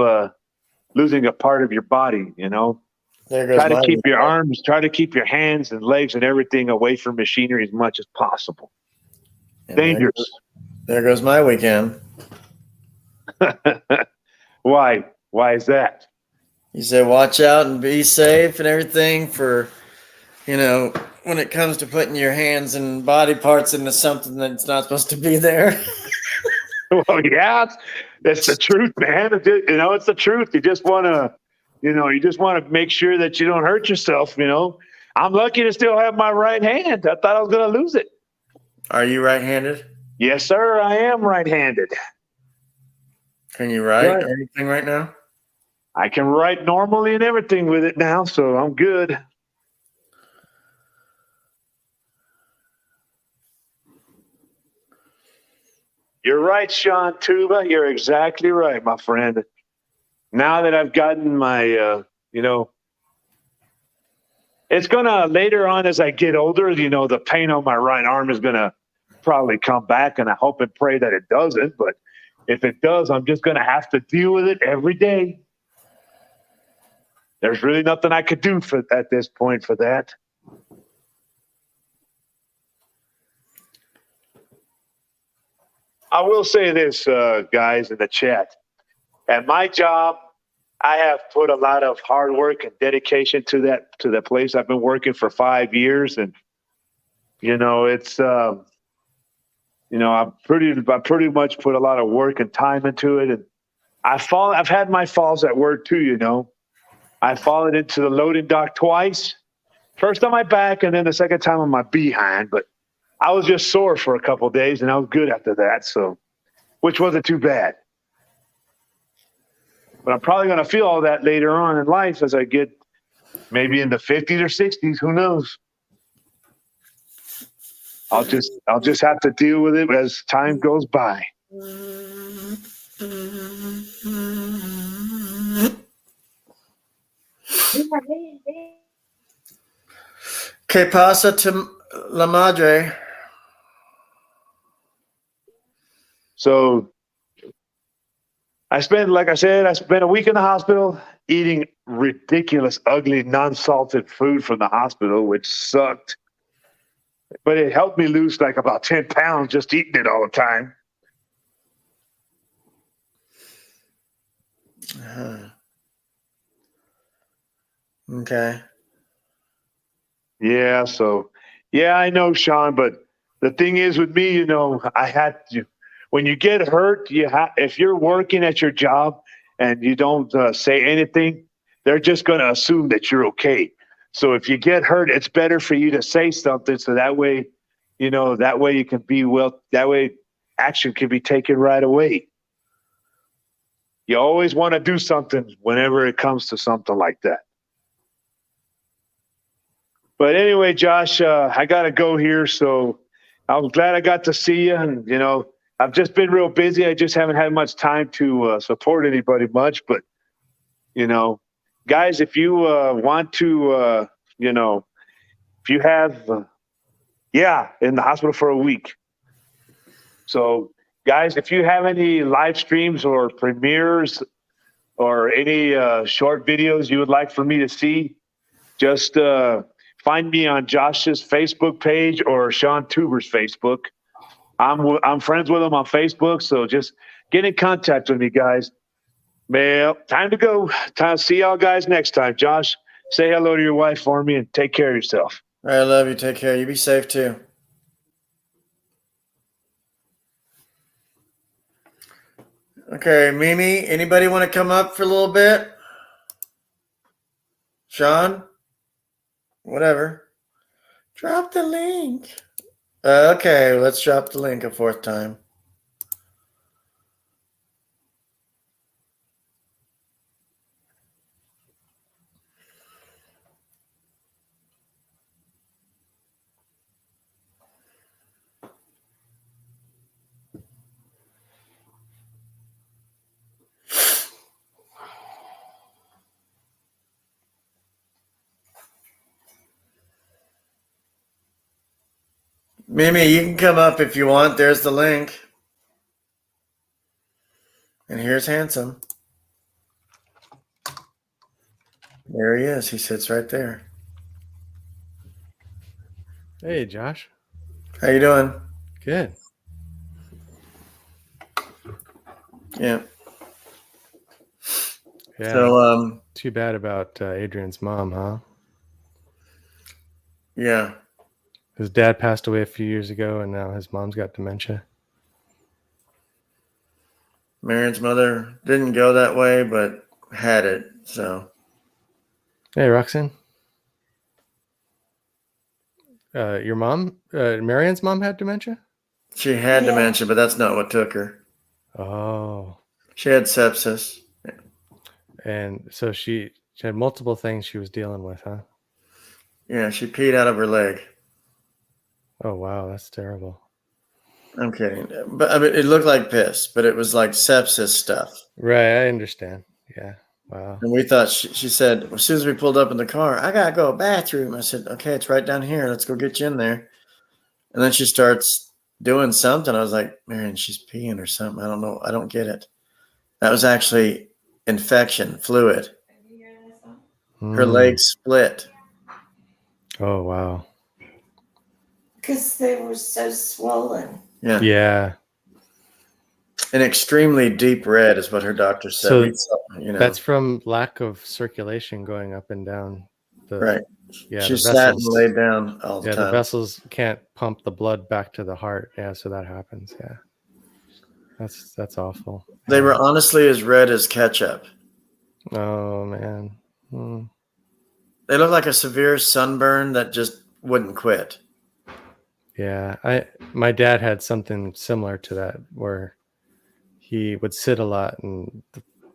losing a part of your body. There goes Try to my keep your arms, try to keep your hands and legs and everything away from machinery as much as possible. and Dangerous. There goes my weekend. Why? Why is that? You said watch out and be safe and everything for, when it comes to putting your hands and body parts into something that's not supposed to be there. Well, yeah, that's the truth, man. It's the truth. You just want to, make sure that you don't hurt yourself. I'm lucky to still have my right hand. I thought I was going to lose it. Are you right-handed? Yes, sir. I am right-handed. Can you write Right. anything right now? I can write normally and everything with it now, so I'm good. You're right, Sean Tuba. You're exactly right, my friend. Now that I've gotten my, it's going to later on as I get older, the pain on my right arm is going to probably come back, and I hope and pray that it doesn't. But if it does, I'm just going to have to deal with it every day. There's really nothing I could do at this point for that. I will say this, guys in the chat. At my job, I have put a lot of hard work and dedication to the place. I've been working for 5 years, and it's I pretty much put a lot of work and time into it. And I've had my falls at work too. I fallen into the loading dock twice. First on my back, and then the second time on my behind. But I was just sore for a couple of days, and I was good after that. So, which wasn't too bad. But I'm probably going to feel all that later on in life as I get maybe in the 50s or 60s. Who knows? I'll just have to deal with it as time goes by. Que pasa la madre? So like I said, I spent a week in the hospital eating ridiculous, ugly, non-salted food from the hospital, which sucked. But it helped me lose like about 10 pounds just eating it all the time. Okay. Yeah, I know, Sean, but the thing is with me, I had to. When you get hurt, if you're working at your job and you don't say anything, they're just going to assume that you're okay. So if you get hurt, it's better for you to say something, so that way you can be that way action can be taken right away. You always want to do something whenever it comes to something like that. But anyway, Josh, I got to go here. So I was glad I got to see you. And, you know, I've just been real busy. I just haven't had much time to support anybody much. But, you know, guys, if you want to, you know, if you have, in the hospital for a week. So, guys, if you have any live streams or premieres or any short videos you would like for me to see, just find me on Josh's Facebook page or Sean Tuber's Facebook. I'm friends with them on Facebook, so just get in contact with me, guys. Well, time to go. Time to see y'all guys next time. Josh, say hello to your wife for me and take care of yourself. All right, I love you. Take care. You be safe too. Okay, Mimi, anybody want to come up for a little bit? Sean? Whatever. Drop the link. Okay, let's drop the link a fourth time. Mimi, you can come up if you want. There's the link. And here's Handsome. There he is. He sits right there. Hey, Josh. How you doing? Good. Yeah. Yeah. So, Too bad about Adrian's mom, huh? yeah. His dad passed away a few years ago, and now his mom's got dementia. Marion's mother didn't go that way, but had it. So, Hey, Roxanne. Your mom, Marion's mom, had dementia? she had Yeah. dementia, but that's not what took her. Oh. She had sepsis. And so she had multiple things she was dealing with, huh? Yeah, she peed out of her leg. Oh, wow. That's terrible. I'm kidding. But I mean, it looked like piss, but it was like sepsis stuff. Right. I understand. Yeah. Wow. And we thought, she said, as soon as we pulled up in the car, I got to go to the bathroom. I said, okay, it's right down here. Let's go get you in there. And then she starts doing something. I was like, Marion, she's peeing or something. I don't know. I don't get it. That was actually infection, fluid. Her Mm. leg split. Oh, wow. Because they were so swollen. Yeah. Yeah. An extremely deep red is what her doctor said. So We saw, you know, that's from lack of circulation going up and down. right. Yeah. She the sat and vessels. laid down all the Yeah, time. the vessels can't pump the blood back to the heart. Yeah, so that happens. Yeah, that's awful. They were honestly as red as ketchup. Oh man. They looked like a severe sunburn that just wouldn't quit. Yeah, my dad had something similar to that where he would sit a lot, and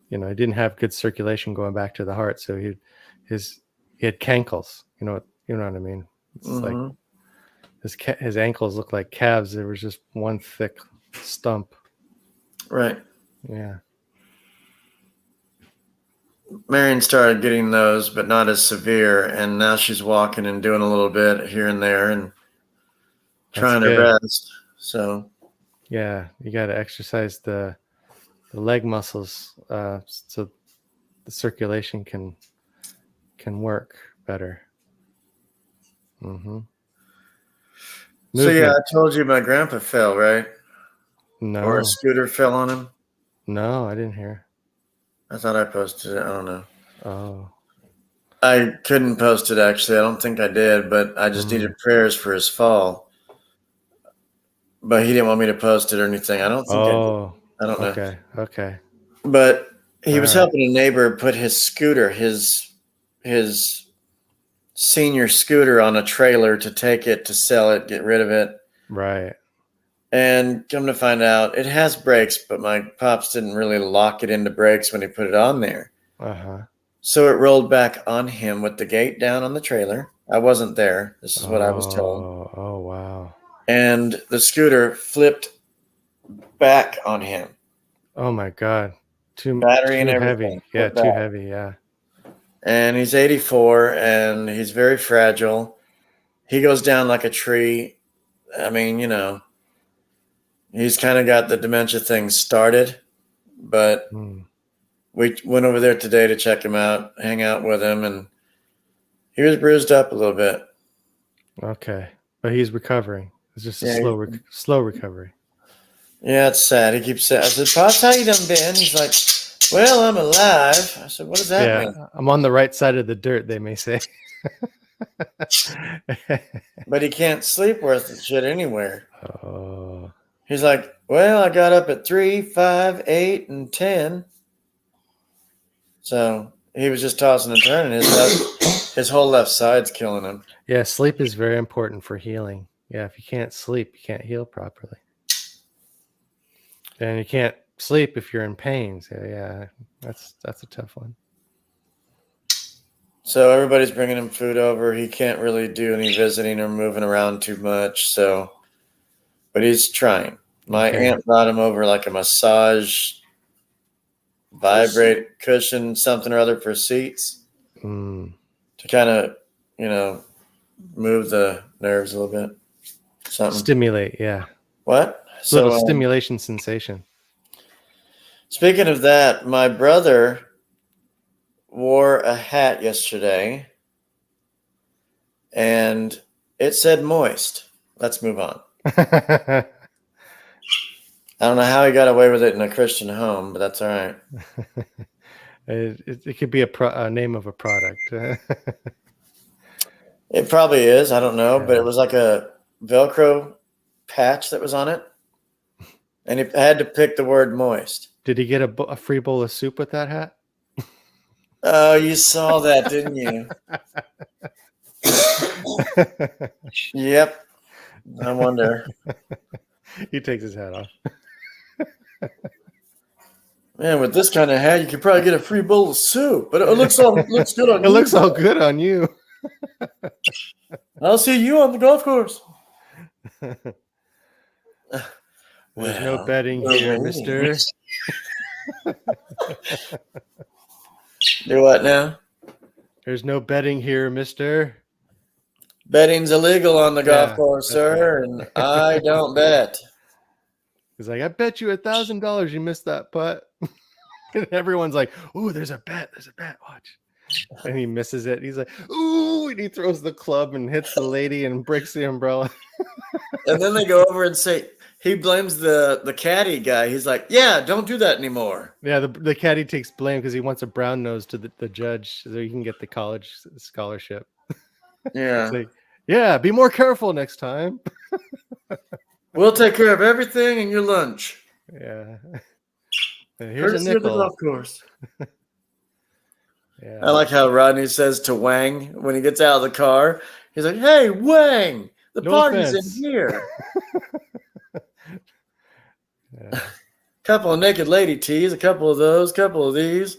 he didn't have good circulation going back to the heart, so he had cankles. You know what I mean? It's like his ankles looked like calves. There was just one thick stump. Right. Yeah. Marion started getting those, but not as severe. And now she's walking and doing a little bit here and there and trying her best. So, yeah, you got to exercise the leg muscles so the circulation can work better. Mm-hmm. So yeah, I told you my grandpa fell, right? No. Or a scooter fell on him. No, I didn't hear. I thought I posted it. I don't know. Oh. I couldn't post it, actually. I don't think I did, but I just needed prayers for his fall. But he didn't want me to post it or anything. I don't think I did. I don't know. Okay. But he was helping a neighbor put his scooter, his senior scooter, on a trailer to take it, to sell it, get rid of it. Right. And come to find out, it has brakes, but my pops didn't really lock it into brakes when he put it on there. Uh-huh. So it rolled back on him with the gate down on the trailer. I wasn't there. This is what I was told. Oh, wow. and the scooter flipped back on him. Oh my God. Too Battery and everything. heavy. Yeah, Flipped too back. heavy. Yeah. And he's 84 and he's very fragile. He goes down like a tree. I mean, he's kind of got the dementia thing started, but we went over there today to check him out, hang out with him, and he was bruised up a little bit. Okay. But he's recovering. It's just a Yeah, slow recovery. Yeah, it's sad. He keeps saying, I said, Pops, how you done been? He's like, well, I'm alive. I said, what does that Yeah. mean? I'm on the right side of the dirt, they may say. But he can't sleep worth a shit anywhere. Oh. He's like, well, I got up at 3, 5, 8, and 10. So he was just tossing and turning. His whole left side's killing him. Yeah, sleep is very important for healing. Yeah, if you can't sleep, you can't heal properly. And you can't sleep if you're in pain. So yeah, that's a tough one. So everybody's bringing him food over. He can't really do any visiting or moving around too much. So, but he's trying. My aunt brought him over like a massage, vibrate cushion, something or other for seats to kind of, move the nerves a little bit. Something. Stimulate, yeah. What? So, little stimulation sensation. Speaking of that, my brother wore a hat yesterday and it said moist. Let's move on. I don't know how he got away with it in a Christian home, but that's all right. It could be a name of a product. It probably is. I don't know, but it was like a Velcro patch that was on it. And he had to pick the word moist. Did he get a free bowl of soup with that hat? Oh, you saw that, didn't you? Yep. I wonder. He takes his hat off. Man, with this kind of hat, you could probably get a free bowl of soup. But it looks good on you. It looks all good on you. I'll see you on the golf course. There's no betting here, mister. Do what now? There's no betting here, mister. Betting's illegal on the golf course, sir, right. and I don't bet. He's like, I bet you $1,000 you missed that putt. And everyone's like, ooh, there's a bet, watch. And he misses it. He's like, ooh, and he throws the club and hits the lady and breaks the umbrella. And then they go over and say, he blames the caddy guy. He's like, yeah, don't do that anymore. Yeah, the caddy takes blame because he wants a brown nose to the judge so he can get the college scholarship. Yeah. It's like, yeah, be more careful next time. We'll take care of everything in your lunch. Yeah. Here's a nickel. The golf course. Yeah. I like how Rodney says to Wang when he gets out of the car. He's like, hey, Wang, the party's in here. Yeah. Couple of naked lady tees, a couple of those, couple of these.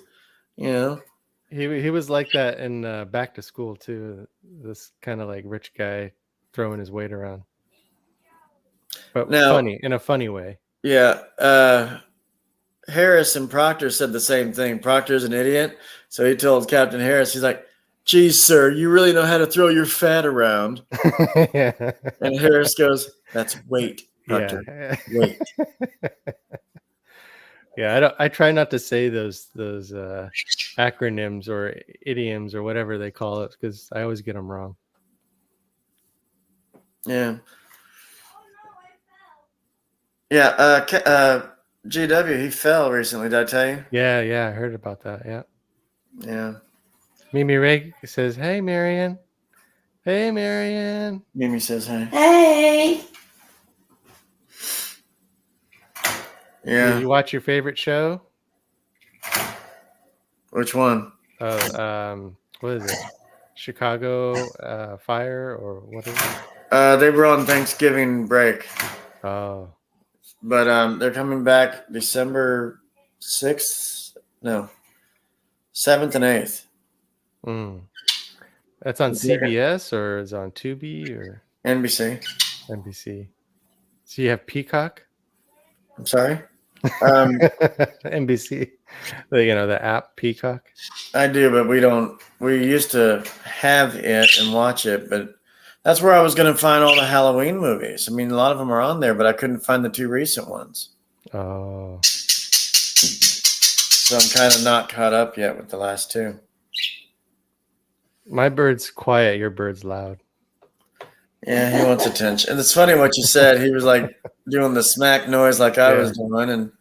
He was like that in Back to School too. This kind of like rich guy throwing his weight around, but in a funny way. Yeah. Harris and Proctor said the same thing. Proctor's an idiot, so he told Captain Harris, he's like, "Geez, sir, you really know how to throw your fat around." Yeah. And Harris goes, "That's weight, Proctor. Yeah. Weight." Yeah, I try not to say those acronyms or idioms or whatever they call it because I always get them wrong. Yeah. Yeah. GW, he fell recently. Did I tell you? Yeah, I heard about that. Yeah. Yeah. Mimi Ray says, "Hey, Marion. Hey, Marion." Mimi says, "Hey." Hey. Yeah. Did you watch your favorite show? Which one? What is it? Chicago Fire or what is it? They were on Thanksgiving break. Oh. But they're coming back December 6th. No. 7th and 8th. That's on CBS or is it on Tubi or NBC. NBC? So you have Peacock, I'm sorry. NBC, the app Peacock. I do, but we don't. We used to have it and watch it, but that's where I was going to find all the Halloween movies. I mean, a lot of them are on there, but I couldn't find the 2 recent ones. Oh, So I'm kind of not caught up yet with the last 2. my bird's quiet. Your bird's loud. Yeah, he wants attention. And it's funny what you said. He was like doing the smack noise like I was doing,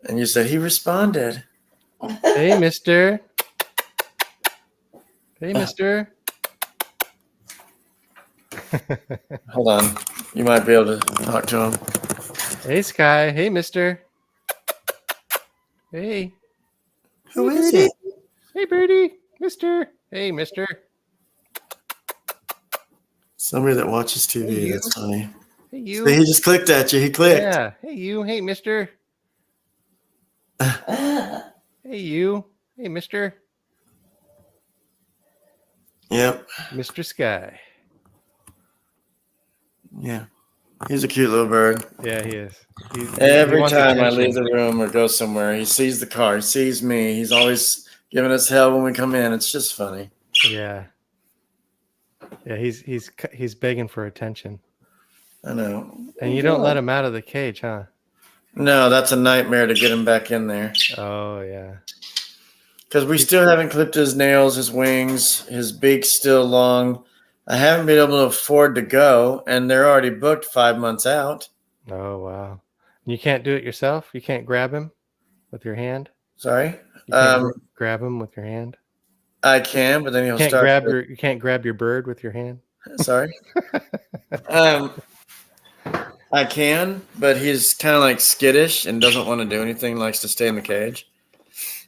and you said he responded. Hey, Mister. Hey, Mister. Hold on. You might be able to talk to him. Hey, Sky. Hey, Mister. Hey. Who Hey, is Birdie. it? Hey, Birdie. Mister. Hey, Mister. Somebody that watches TV. Hey, you. That's funny. Hey, you. See, he just clicked at you. He clicked. Yeah. Hey, you. Hey, Mister. Hey, you. Hey, Mister. Yep. Mr. Sky. Yeah. He's a cute little bird. Yeah, he is. He Every wants time I attention. leave the room or go somewhere, he sees the car. He sees me. He's always giving us hell when we come in. It's just funny. Yeah. Yeah, he's begging for attention. I know. And you don't let him out of the cage, huh? No, that's a nightmare to get him back in there. Oh, yeah. Because we still haven't clipped his nails, his wings, his beak's still long. I haven't been able to afford to go, and they're already booked 5 months out. Oh, wow. You can't do it yourself? You can't grab him with your hand? Sorry? You can't grab him with your hand? I can, but then he'll You start. can't grab your bird with your hand? Sorry? I can, but he's kind of like skittish and doesn't want to do anything, likes to stay in the cage.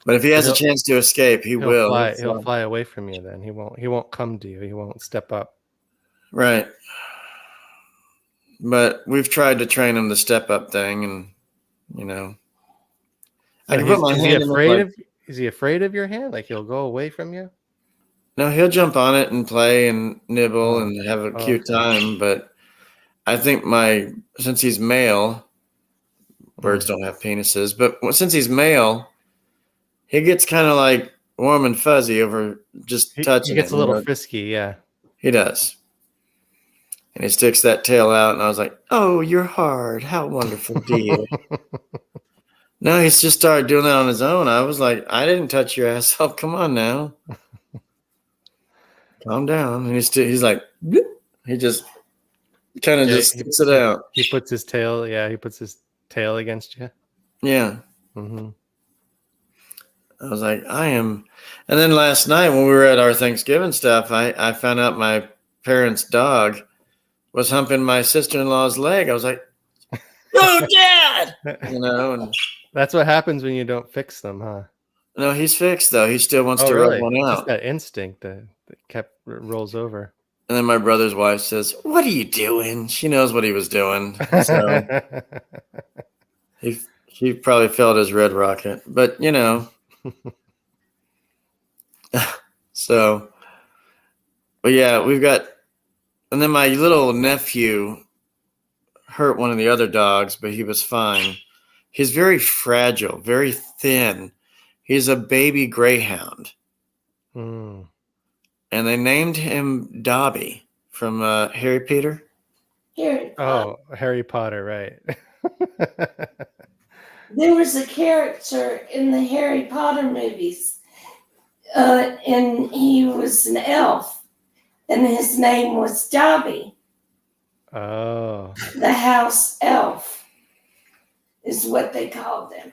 But if he has a chance to escape, he will. He'll fly away from you then. He won't come to you. He won't step up. Right. But we've tried to train him the step up thing, and I can put my hand in it. Is he afraid of your hand? Like he'll go away from you? No, he'll jump on it and play and nibble and have a cute time. But I think since he's male, birds don't have penises, but since he's male, he gets kind of like warm and fuzzy over just touching it. He gets a little frisky, yeah. He does. And he sticks that tail out, and I was like, oh, you're hard. How wonderful, dear. No, he's just started doing that on his own. I was like, I didn't touch your ass up. Come on now. Calm down. And he's like, bloop. He just kind of just sticks it out. He puts his tail against you. Yeah. Mm-hmm. I was like, and then last night when we were at our Thanksgiving stuff, I found out my parents' dog was humping my sister-in-law's leg. I was like, oh, Dad! And that's what happens when you don't fix them, huh? No, he's fixed, though. He still wants to rub one out. Just that instinct that rolls over. And then my brother's wife says, what are you doing? She knows what he was doing. So he probably felt his red rocket. But, so, but yeah, we've got, and then my little nephew hurt one of the other dogs, but he was fine. He's very fragile, very thin. He's a baby greyhound. Mm. And they named him Dobby from Harry Potter. Harry Potter, right. There was a character in the Harry Potter movies, and he was an elf, and his name was Dobby. Oh. The house elf is what they called him.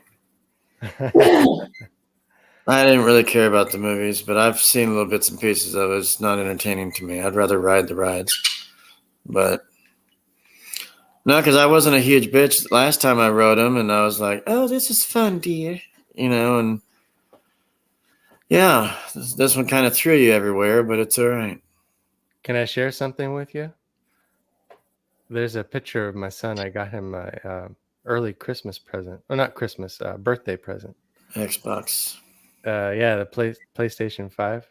I didn't really care about the movies, but I've seen little bits and pieces of it. It's not entertaining to me. I'd rather ride the rides. But no, because I wasn't a huge bitch last time I rode them, and I was like, oh, this is fun, dear. And yeah, this one kind of threw you everywhere, but it's all right. Can I share something with you? There's a picture of my son. I got him my early Christmas present. Well, not Christmas, birthday present. Xbox. Yeah, the PlayStation 5.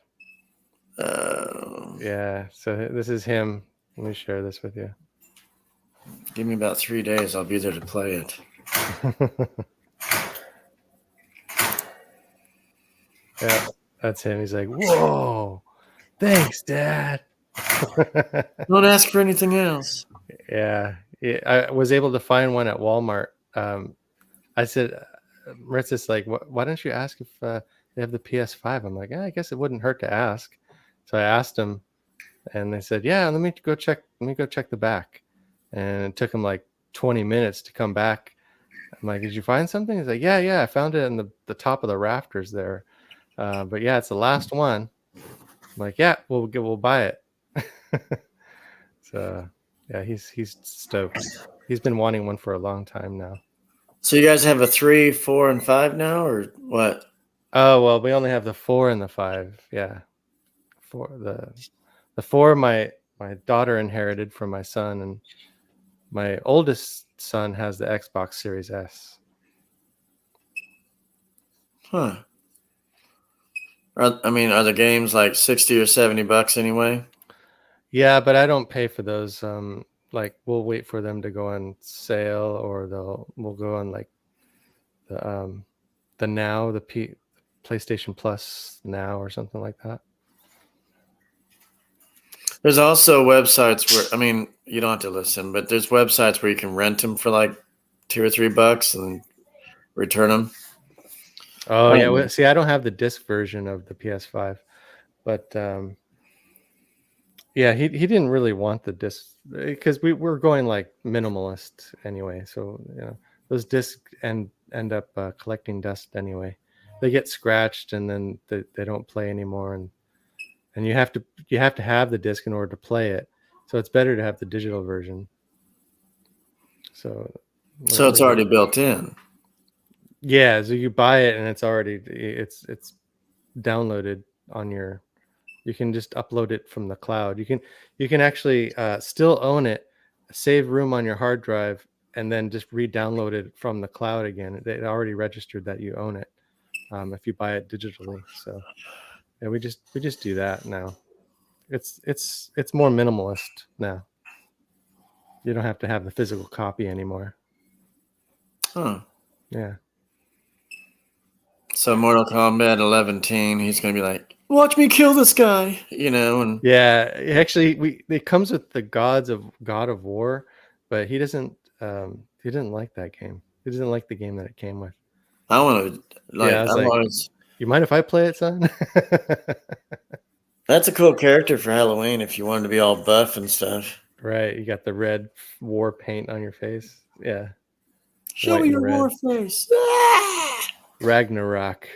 Oh. Yeah, so this is him. Let me share this with you. Give me about 3 days. I'll be there to play it. Yeah, that's him. He's like, whoa, thanks, Dad. Don't ask for anything else. Yeah, I was able to find one at Walmart. I said, Maritza's like, why don't you ask if they have the PS5? I'm like, I guess it wouldn't hurt to ask. So I asked them, and they said, yeah, let me go check the back. And it took them like 20 minutes to come back. I'm like, did you find something? He's like, yeah, I found it in the top of the rafters there. But yeah, it's the last one. I'm like, yeah, we'll buy it. So yeah, he's stoked. He's been wanting one for a long time now. So you guys have a 3, 4, and 5 now, or what? Oh well, we only have the 4 and the 5. Yeah, the 4 my daughter inherited from my son, and my oldest son has the Xbox Series S. Huh. Are the games like 60 or 70 bucks anyway? Yeah, but I don't pay for those. Like we'll wait for them to go on sale, or we'll go on like the Now, the PlayStation Plus Now or something like that. There's also websites where, you don't have to listen, but there's websites where you can rent them for like $2 or $3 and return them. Oh yeah, well, see, I don't have the disc version of the PS5, but yeah, he didn't really want the disc because we're going like minimalist anyway. So those discs end up collecting dust anyway. They get scratched and then they don't play anymore, and you have to have the disc in order to play it. So it's better to have the digital version. So it's already built in. Yeah, so you buy it and it's downloaded on your. You can just upload it from the cloud. You can actually still own it, save room on your hard drive, and then just re-download it from the cloud again. It already registered that you own it if you buy it digitally. So yeah, we just do that now. It's more minimalist now. You don't have to have the physical copy anymore. Huh. Yeah. So Mortal Kombat 11 teen, he's gonna be like, watch me kill this guy, and Yeah, actually, it comes with the God of War, but he doesn't. He didn't like that game. He doesn't like the game that it came with. I want to always. You mind if I play it, son? That's a cool character for Halloween if you wanted to be all buff and stuff. Right, you got the red war paint on your face. Yeah. Show me your war face. Ah! Ragnarok.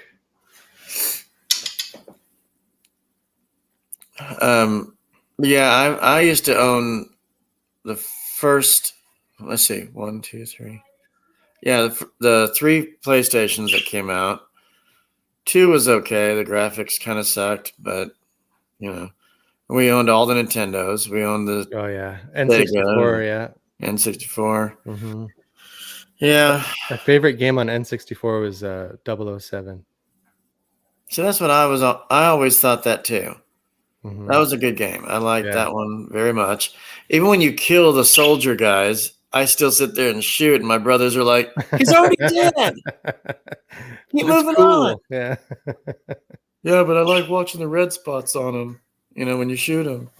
Yeah, I used to own the first. Let's see, 1, 2, 3. Yeah, the 3 PlayStations that came out. 2 was okay. The graphics kind of sucked, but we owned all the Nintendos. We owned the N64. Yeah, N64. Mm-hmm. Yeah, my favorite game on N64 was 007. So that's what I always thought that too. Mm-hmm. That was a good game. I liked that one very much. Even when you kill the soldier guys, I still sit there and shoot, and my brothers are like, "He's already dead. Keep moving on." Yeah. Yeah, but I like watching the red spots on them. When you shoot them,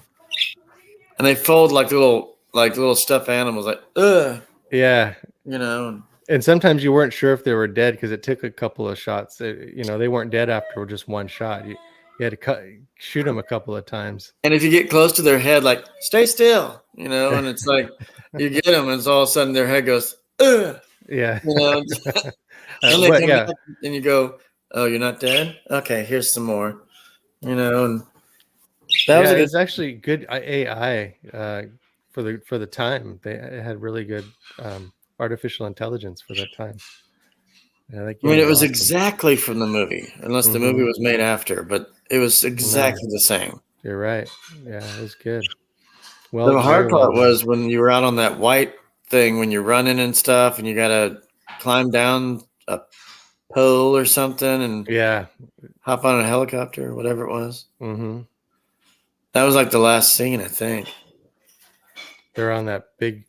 and they fold like little stuffed animals. Like, ugh. Yeah. And sometimes you weren't sure if they were dead because it took a couple of shots. They weren't dead after just one shot. You had to shoot them a couple of times. And if you get close to their head, like, stay still, and it's like you get them, and it's all of a sudden their head goes, ugh. Yeah. And they come back and you go, oh, you're not dead? Okay, here's some more. And that was actually good AI for the time. It had really good artificial intelligence for that time. Yeah, it was awesome. Exactly from the movie, unless the movie was made after, but it was exactly the same. You're right. Yeah, it was good. Well, the hard part was when you were out on that white thing, when you're running and stuff, and you got to climb down a pole or something and hop on a helicopter or whatever it was. Mm-hmm. That was like the last scene, I think. They're on that big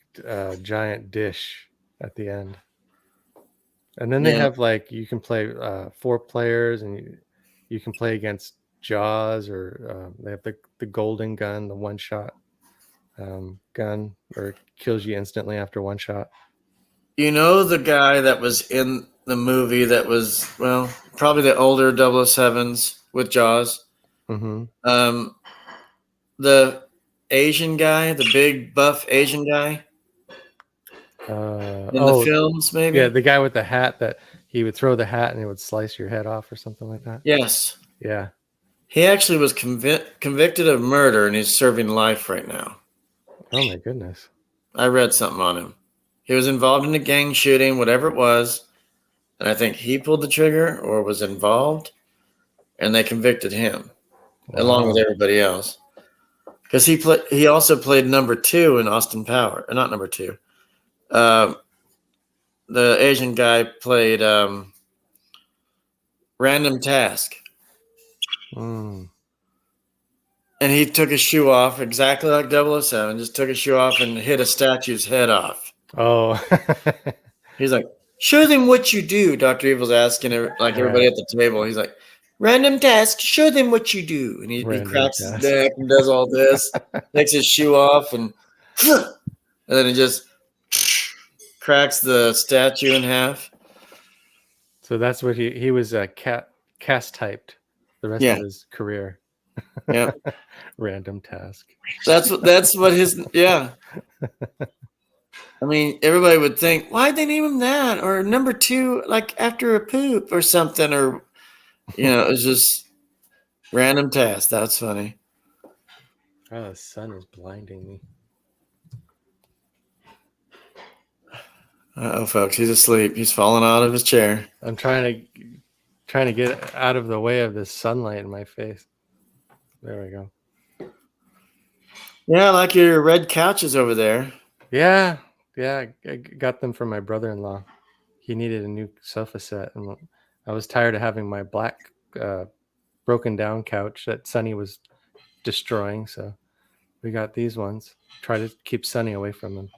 giant dish at the end. And then they Yeah. have like you can play 4 players, and you can play against Jaws, or they have the golden gun, the one shot gun, or it kills you instantly after one shot. You know the guy that was in the movie that was, well, probably the older 007s with Jaws? Mm-hmm. The Asian guy, the big buff Asian guy in the films, maybe? Yeah, the guy with the hat that he would throw the hat and it would slice your head off or something like that. Yes. Yeah. He actually was convicted of murder and he's serving life right now. Oh my goodness. I read something on him. He was involved in a gang shooting, whatever it was, and I think he pulled the trigger or was involved, and they convicted him along with everybody else. Because he also played number 2 in Austin Power, or not number 2. The Asian guy played Random Task. Mm. And he took his shoe off exactly like 007, just took his shoe off and hit a statue's head off. Oh. He's like, show them what you do. Dr. Evil's asking everybody at the table. He's like, Random Task, show them what you do. And he cracks his neck and does all this, takes his shoe off, and then he just cracks the statue in half. So that's what he was cast typed the rest of his career. Yeah. Random Task. That's what his, yeah. I mean, everybody would think, why'd they name him that? Or number 2, like after a poop or something, or, it was just Random Task. That's funny. Oh, the sun is blinding me. Uh-oh, folks, he's asleep. He's falling out of his chair. I'm trying to get out of the way of this sunlight in my face. There we go. Yeah, I like your red couches over there. Yeah, I got them from my brother-in-law. He needed a new sofa set, and I was tired of having my black broken down couch that Sonny was destroying, so we got these ones. Try to keep Sonny away from them.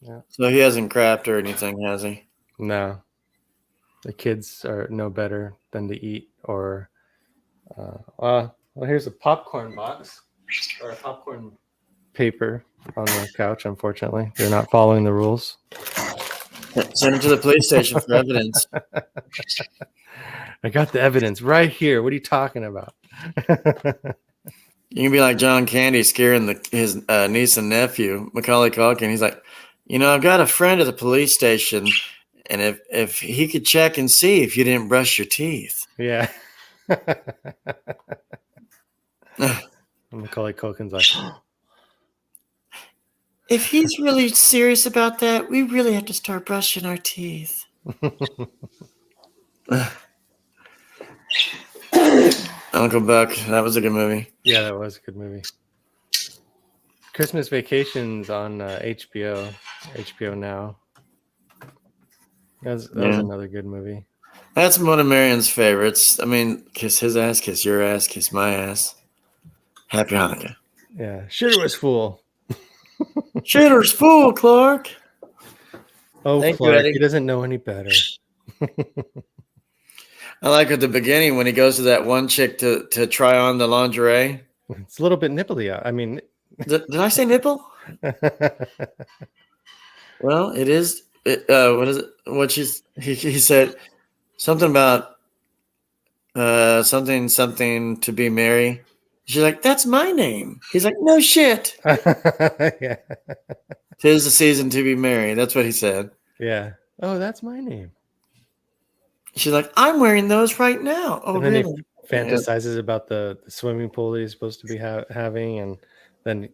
Yeah. So he hasn't crapped or anything, has he? No. The kids are no better than to eat or well, here's a popcorn box or a popcorn paper on the couch. Unfortunately, they're not following the rules. Send him to the police station for evidence. I got the evidence right here. What are you talking about? You can be like John Candy scaring his niece and nephew, Macaulay Culkin. He's like, I've got a friend at the police station, and if he could check and see if you didn't brush your teeth. Yeah. Macaulay Culkin's like, if he's really serious about that, we really have to start brushing our teeth. Uncle Buck, that was a good movie. Yeah, that was a good movie. Christmas Vacation's on HBO Now. That was another good movie. That's one of Marion's favorites. I mean, kiss his ass, kiss your ass, kiss my ass. Happy Hanukkah. Yeah, Shooter was fool. Shooter's fool, Clark. Oh, Thank Clark, you, he doesn't know any better. I like at the beginning when he goes to that one chick to try on the lingerie. It's a little bit nipply out. I mean, did I say nipple? Well, it is. What is it? He said something about something to be Mary. She's like, that's my name. He's like, no shit. Yeah. 'Tis the season to be merry. That's what he said. Yeah. Oh, that's my name. She's like, I'm wearing those right now. Oh, and then really? he fantasizes about the swimming pool that he's supposed to be having, and then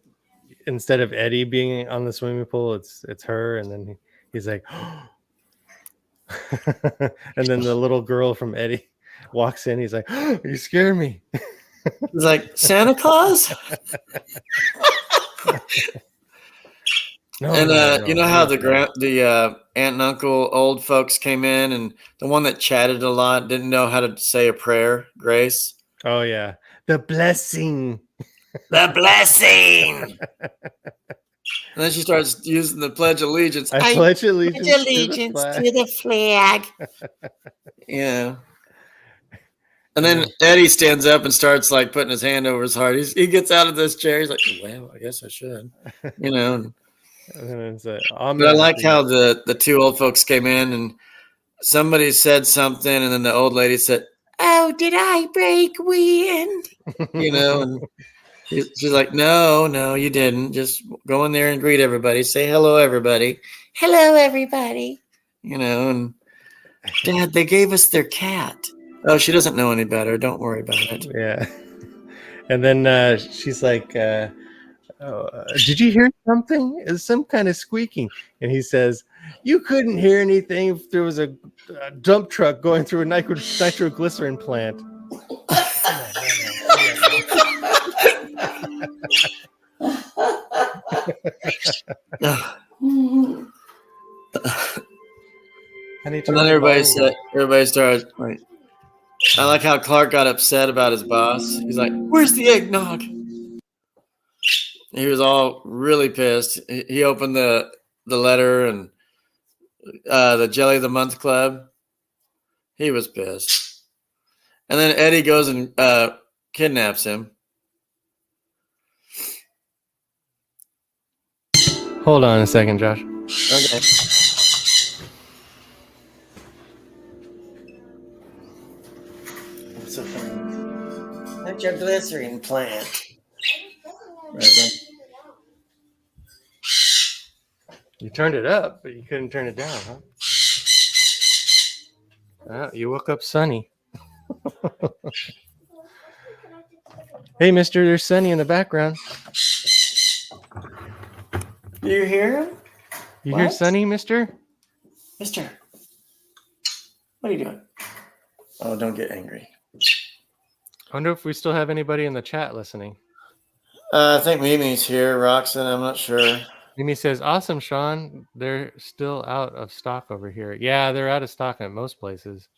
instead of Eddie being on the swimming pool, it's her, and then he's like, and then the little girl from Eddie walks in. He's like, you scare me. He's like, Santa Claus? No, and you know how the aunt and uncle old folks came in, and the one that chatted a lot didn't know how to say a prayer, Grace? Oh yeah, the blessing. The blessing. And then she starts using the Pledge of Allegiance. I pledge allegiance, Pledge allegiance to to the flag. Yeah. And then Eddie stands up and starts like putting his hand over his heart. He gets out of this chair. He's like, well, I guess I should. You know. And then it's But I like how the two old folks came in and somebody said something, and then the old lady said, "Oh, did I break wind?" You know, and she's like, "No, you didn't. Just go in there and greet everybody. Say hello, everybody. Hello, everybody." You know, and Dad, they gave us their cat. Oh, she doesn't know any better. Don't worry about it. Yeah. And then she's like, did you hear something? It's some kind of squeaking. And he says, you couldn't hear anything if there was a dump truck going through a nitroglycerin plant. And then everybody started like, I like how Clark got upset about his boss. He's like, "Where's the eggnog?" He was all really pissed. He opened the letter and the Jelly of the Month Club. He was pissed. And then Eddie goes and kidnaps him. Hold on a second, Josh. Okay. What's so funny? Nitroglycerin plant. Right. You turned it up, but you couldn't turn it down, huh? Oh, you woke up Sonny. Hey, mister, there's Sonny in the background. Do you hear him? You hear What? Sonny, mister? Mister, what are you doing? Oh, don't get angry. I wonder if we still have anybody in the chat listening. I think Mimi's here. Roxanne, I'm not sure. Mimi says, awesome, Sean. They're still out of stock over here. Yeah, they're out of stock at most places.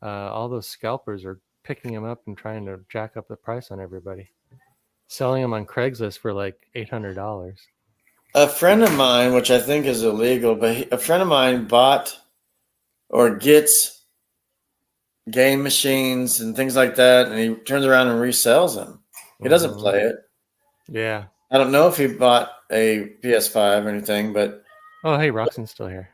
All those scalpers are picking them up and trying to jack up the price on everybody. Selling them on Craigslist for like $800. A friend of mine, which I think is illegal, but a friend of mine bought or gets game machines and things like that, and he turns around and resells them. He doesn't play it. Yeah. I don't know if he bought a PS5 or anything, but Oh, hey, Roxanne's still here.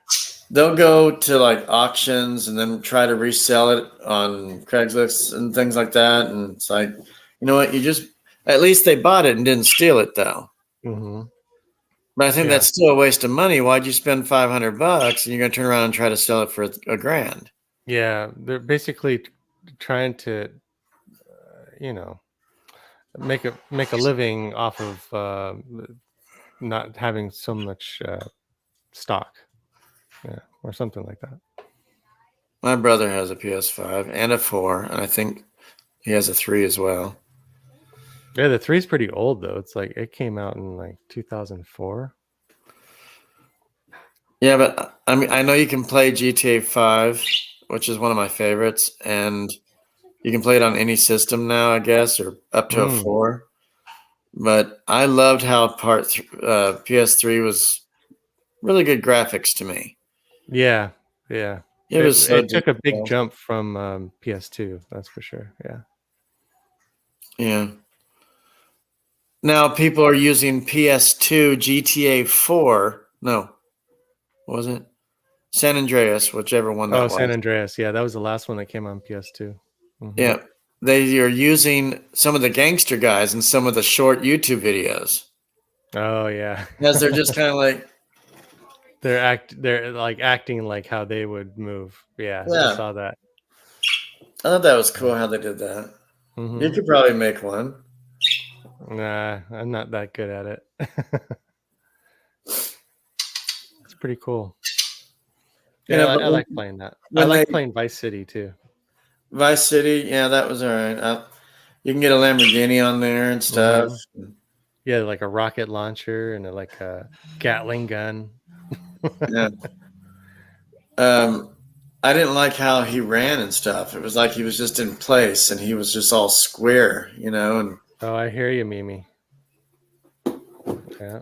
they'll go to like auctions and then try to resell it on Craigslist and things like that. And it's like, you know what? At least they bought it and didn't steal it though. Mm-hmm. But I think Yeah. that's still a waste of money. Why'd you spend $500 and you're going to turn around and try to sell it for $1,000? Yeah, they're basically trying to, make a living off of not having so much stock, or something like that. My brother has a PS5 and a 4, and I think he has a 3 as well. Yeah, the 3 is pretty old though. It's like it came out in like 2004. Yeah, but I mean, I know you can play GTA 5, which is one of my favorites, and you can play it on any system now, I guess, or up to a 4. But I loved how PS3 was really good graphics to me. Yeah. It took a big jump from PS2, that's for sure. Yeah. Now people are using PS2 GTA 4. No, what was it? San Andreas, whichever one that was. San Andreas. Yeah, that was the last one that came on PS2. Mm-hmm. Yeah. They are using some of the gangster guys in some of the short YouTube videos. Oh yeah. Because they're just kind of like they're like acting like how they would move. Yeah. I saw that. I thought that was cool how they did that. Mm-hmm. You could probably make one. Nah, I'm not that good at it. It's pretty cool. Yeah, I like playing that. I like playing Vice City too. Vice City, yeah, that was all right. You can get a Lamborghini on there and stuff. Mm-hmm. Yeah, like a rocket launcher and like a Gatling gun. Yeah. I didn't like how he ran and stuff. It was like he was just in place and he was just all square, And oh, I hear you, Mimi. Yeah.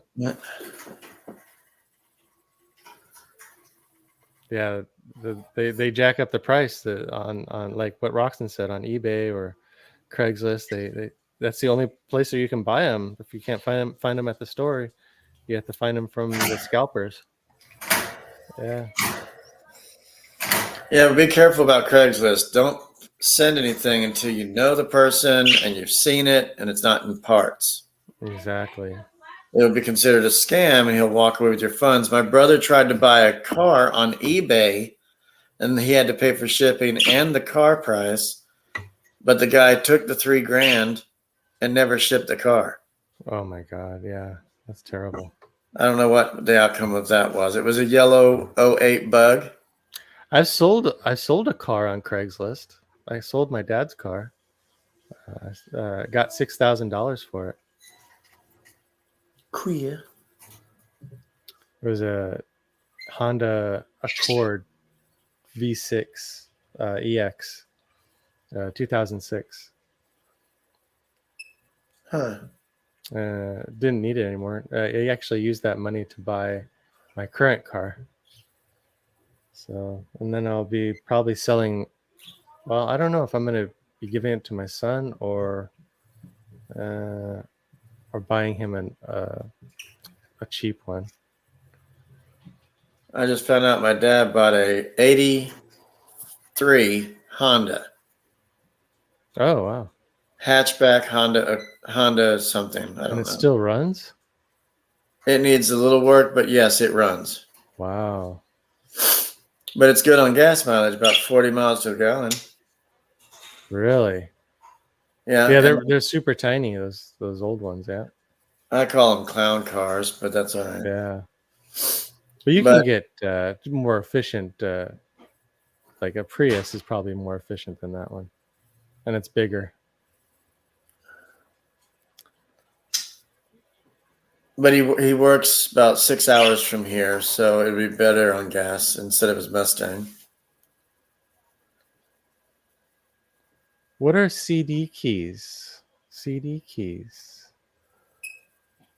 Yeah, they jack up the price on like what Roxanne said on eBay or Craigslist. They that's the only place where you can buy them. If you can't find them at the store, you have to find them from the scalpers. Yeah. Yeah, but be careful about Craigslist. Don't send anything until you know the person and you've seen it and it's not in parts. Exactly. It would be considered a scam and he'll walk away with your funds. My brother tried to buy a car on eBay and he had to pay for shipping and the car price, but the guy took the $3,000 and never shipped the car. Oh my God. Yeah, that's terrible. I don't know what the outcome of that was. It was a yellow 08 Bug. I sold a car on Craigslist. I sold my dad's car. Got $6,000 for it. Queer. It was a Honda Accord V6 EX, 2006. Huh. Didn't need it anymore. I actually used that money to buy my current car. So, and then I'll be probably selling. Well, I don't know if I'm going to be giving it to my son or buying him a cheap one. I just found out my dad bought a 83 Honda. Oh wow! Hatchback Honda something. I don't And it know. still runs. It needs a little work, but yes, it runs. Wow. But it's good on gas mileage, about 40 miles to a gallon. Really? Yeah. Yeah, and they're super tiny. Those old ones. Yeah. I call them clown cars, but that's all right. Yeah. But you But- can get more efficient. Like a Prius is probably more efficient than that one, and it's bigger. But he works about 6 hours from here, so it'd be better on gas instead of his Mustang. What are CD keys? CD keys.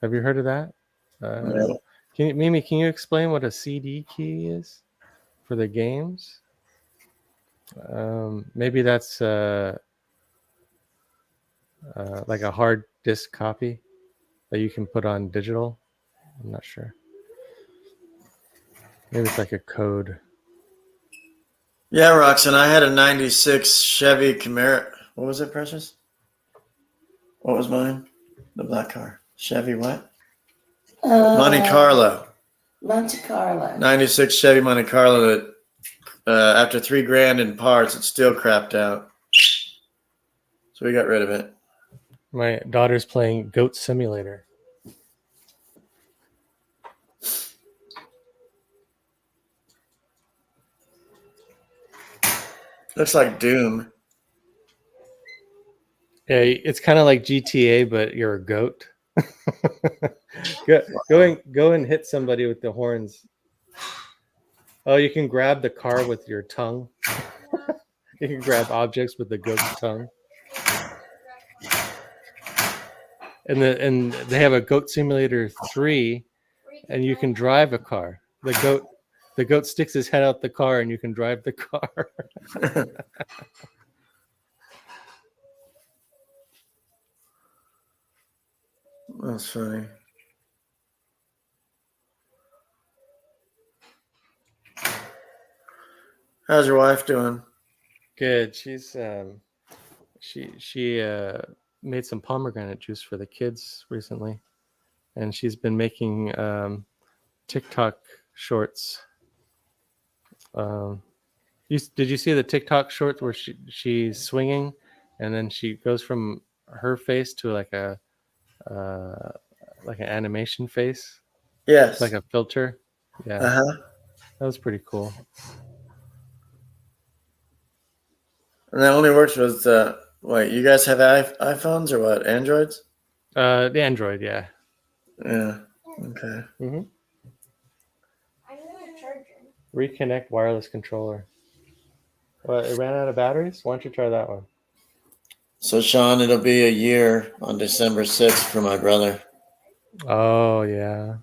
Have you heard of that? No. Mimi, can you explain what a CD key is for the games? Maybe that's like a hard disk copy that you can put on digital. I'm not sure. Maybe it's like a code. Yeah, Roxanne, I had a 96 Chevy Camaro. What was it, Precious? What was mine? The black car. Chevy what? Monte Carlo. Monte Carlo. 96 Chevy Monte Carlo that after $3,000 in parts, it still crapped out. So we got rid of it. My daughter's playing Goat Simulator. Looks like Doom. Yeah, it's kind of like GTA, but you're a goat. Go and hit somebody with the horns. Oh, you can grab the car with your tongue. You can grab objects with the goat's tongue. And they have a Goat Simulator 3, and you can drive a car. The goat sticks his head out the car, and you can drive the car. That's funny. How's your wife doing? Good. She's she made some pomegranate juice for the kids recently, and she's been making TikTok shorts. Did you see the TikTok shorts where she's swinging, and then she goes from her face to like an animation face, Yes. like a filter? Yeah, Uh-huh. that was pretty cool. And that only works with, wait, you guys have iPhones or what? Androids? The Android, yeah. Yeah. Okay. Mm-hmm. Reconnect wireless controller. Well, it ran out of batteries? Why don't you try that one? So, Sean, it'll be a year on December 6th for my brother. Oh, yeah.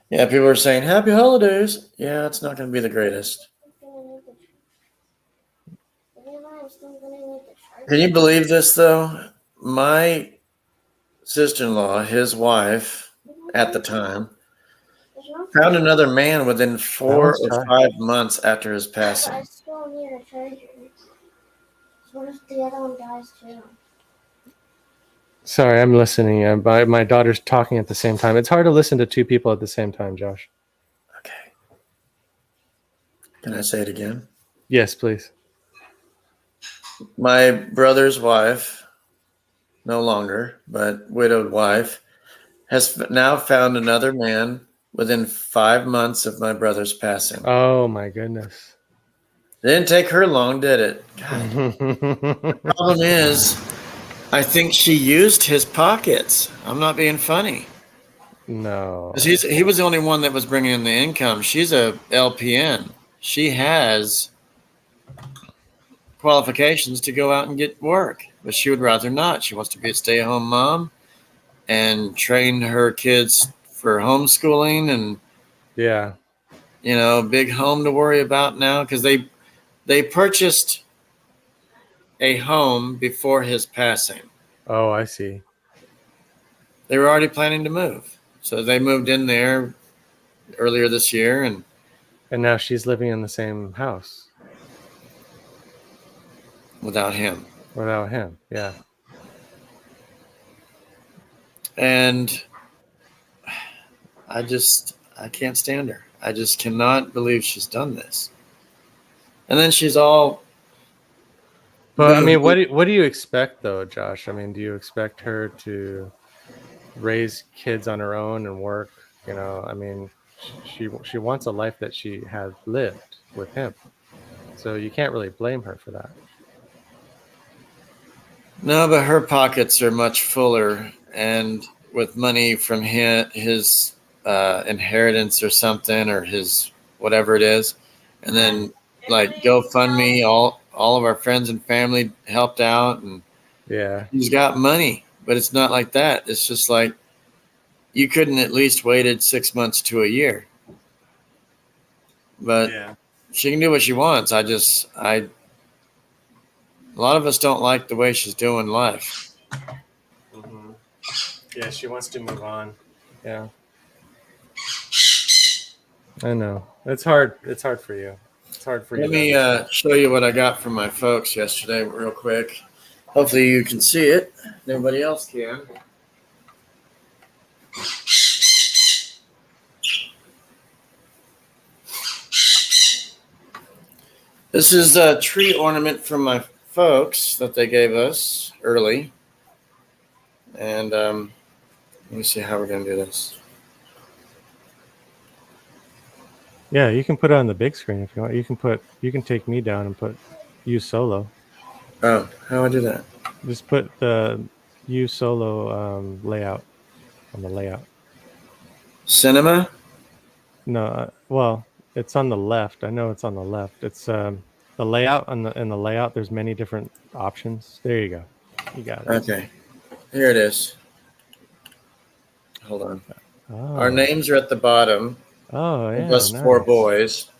Yeah, people are saying, Happy Holidays. Yeah, it's not going to be the greatest. Can you believe this though? My sister-in-law, his wife at the time, found another man within 4 or 5 months after his passing. I still need a charger. What if the other one dies too? Sorry, I'm listening. My daughter's talking at the same time. It's hard to listen to two people at the same time, Josh. Okay. Can I say it again? Yes, please. My brother's wife, no longer, but widowed wife, has now found another man within 5 months of my brother's passing. Oh my goodness. It didn't take her long, did it? God. Problem is, I think she used his pockets. I'm not being funny. No. 'Cause he was the only one that was bringing in the income. She's a LPN. She has qualifications to go out and get work, but she would rather not. She wants to be a stay-at-home mom and train her kids for homeschooling and, Yeah. big home to worry about now because they purchased a home before his passing. Oh, I see. They were already planning to move. So they moved in there earlier this year and now she's living in the same house without him. without him. Yeah. And I can't stand her. I just cannot believe she's done this. And then she's all. But I mean, what do you expect though, Josh? I mean, do you expect her to raise kids on her own and work? I mean, she wants a life that she has lived with him. So you can't really blame her for that. No, but her pockets are much fuller, and with money from his inheritance or something, or his whatever it is, and then like GoFundMe, all of our friends and family helped out, and Yeah. he's got money, but it's not like that. It's just like you couldn't at least waited 6 months to a year, but she can do what she wants. A lot of us don't like the way she's doing life. Mm-hmm. Yeah, she wants to move on. Yeah. I know. It's hard. It's hard for you. It's hard for Let you. me show you what I got from my folks yesterday real quick. Hopefully you can see it. Nobody else can. This is a tree ornament from my folks that they gave us early. And let me see how we're going to do this. Yeah, you can put it on the big screen if you want. You can take me down and put you solo. Oh, how do I do that? Just put the you solo layout on the layout. Cinema? No, well, it's on the left. I know it's on the left. It's the layout in the layout. There's many different options. There you go. You got it. Okay. Here it is. Hold on. Oh. Our names are at the bottom. Oh, yeah. Plus 4 nice. boys.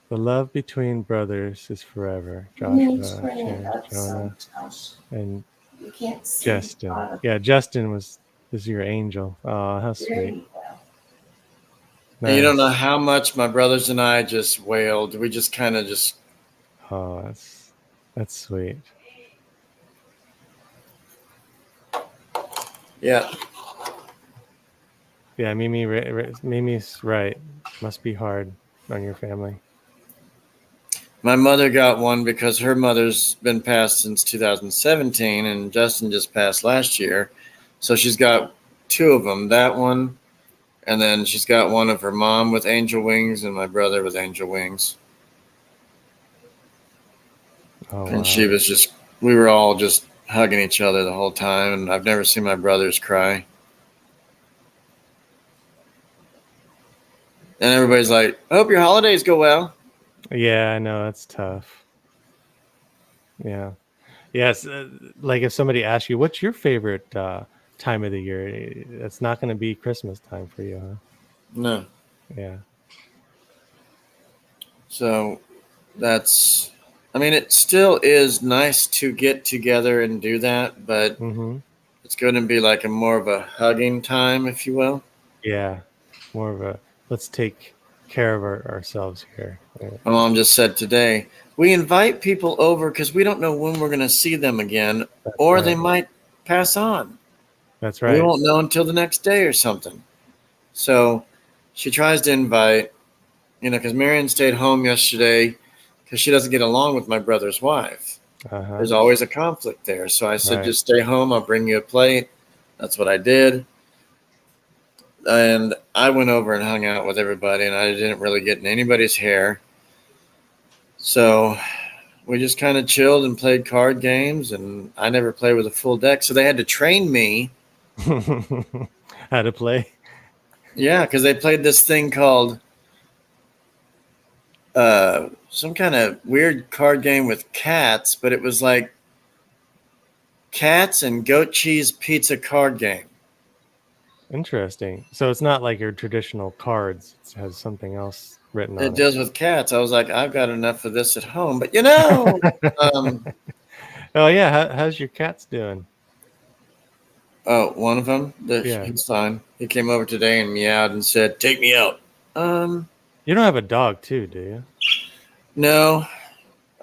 The love between brothers is forever. Needs Joshua, bringing it up Jonah, some, Josh. and You can't see Justin. the bottom. Yeah, Justin is your angel. Oh, how There sweet. you go. And you don't know Nice. how much my brothers and I just wailed. We just kind of just. Oh, that's sweet. Yeah. Yeah, Mimi's right. Must be hard on your family. My mother got one because her mother's been passed since 2017, and Justin just passed last year. So she's got 2 of them. That one, and then she's got one of her mom with angel wings and my brother with angel wings. Oh, And wow. we were all just hugging each other the whole time, and I've never seen my brothers cry. And everybody's like, I hope your holidays go well. Yeah, I know that's tough. Yeah. Yes, like if somebody asks you, "What's your favorite time of the year?" It's not going to be Christmas time for you, huh? No. Yeah. So that's I mean, it still is nice to get together and do that, but Mm-hmm. it's going to be like a more of a hugging time, if you will. Yeah, more of a let's take care of ourselves here. Right. My mom just said today, we invite people over because we don't know when we're going to see them again, That's or they right. might pass on. That's We right. won't know until the next day or something. So she tries to invite, because Marion stayed home yesterday because she doesn't get along with my brother's wife. Uh-huh. There's always a conflict there. So I said, Right. just stay home. I'll bring you a plate. That's what I did. And I went over and hung out with everybody, and I didn't really get in anybody's hair. So we just kind of chilled and played card games, and I never played with a full deck. So they had to train me. How to play. Yeah, because they played this thing called some kind of weird card game with cats, but it was like cats and goat cheese pizza card game. Interesting. So it's not like your traditional cards. It has something else written on It it. deals with cats. I was like, I've got enough of this at home, but um, Oh yeah, how's your cats doing? oh, one of them, Yeah. he's fine. He came over today and meowed and said, "Take me out." You don't have a dog too, do you? No,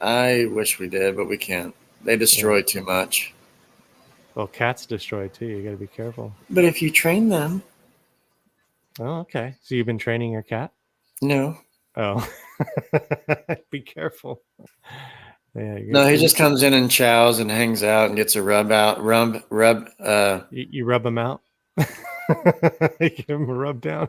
I wish we did, but we can't. They destroy too much. Well, cats destroy too. You got to be careful. But if you train them, Oh, okay. So you've been training your cat? no. Oh, be careful. Yeah. No, he just comes in and chows and hangs out and gets a rub out, rub. You rub him out. You give him a rub down.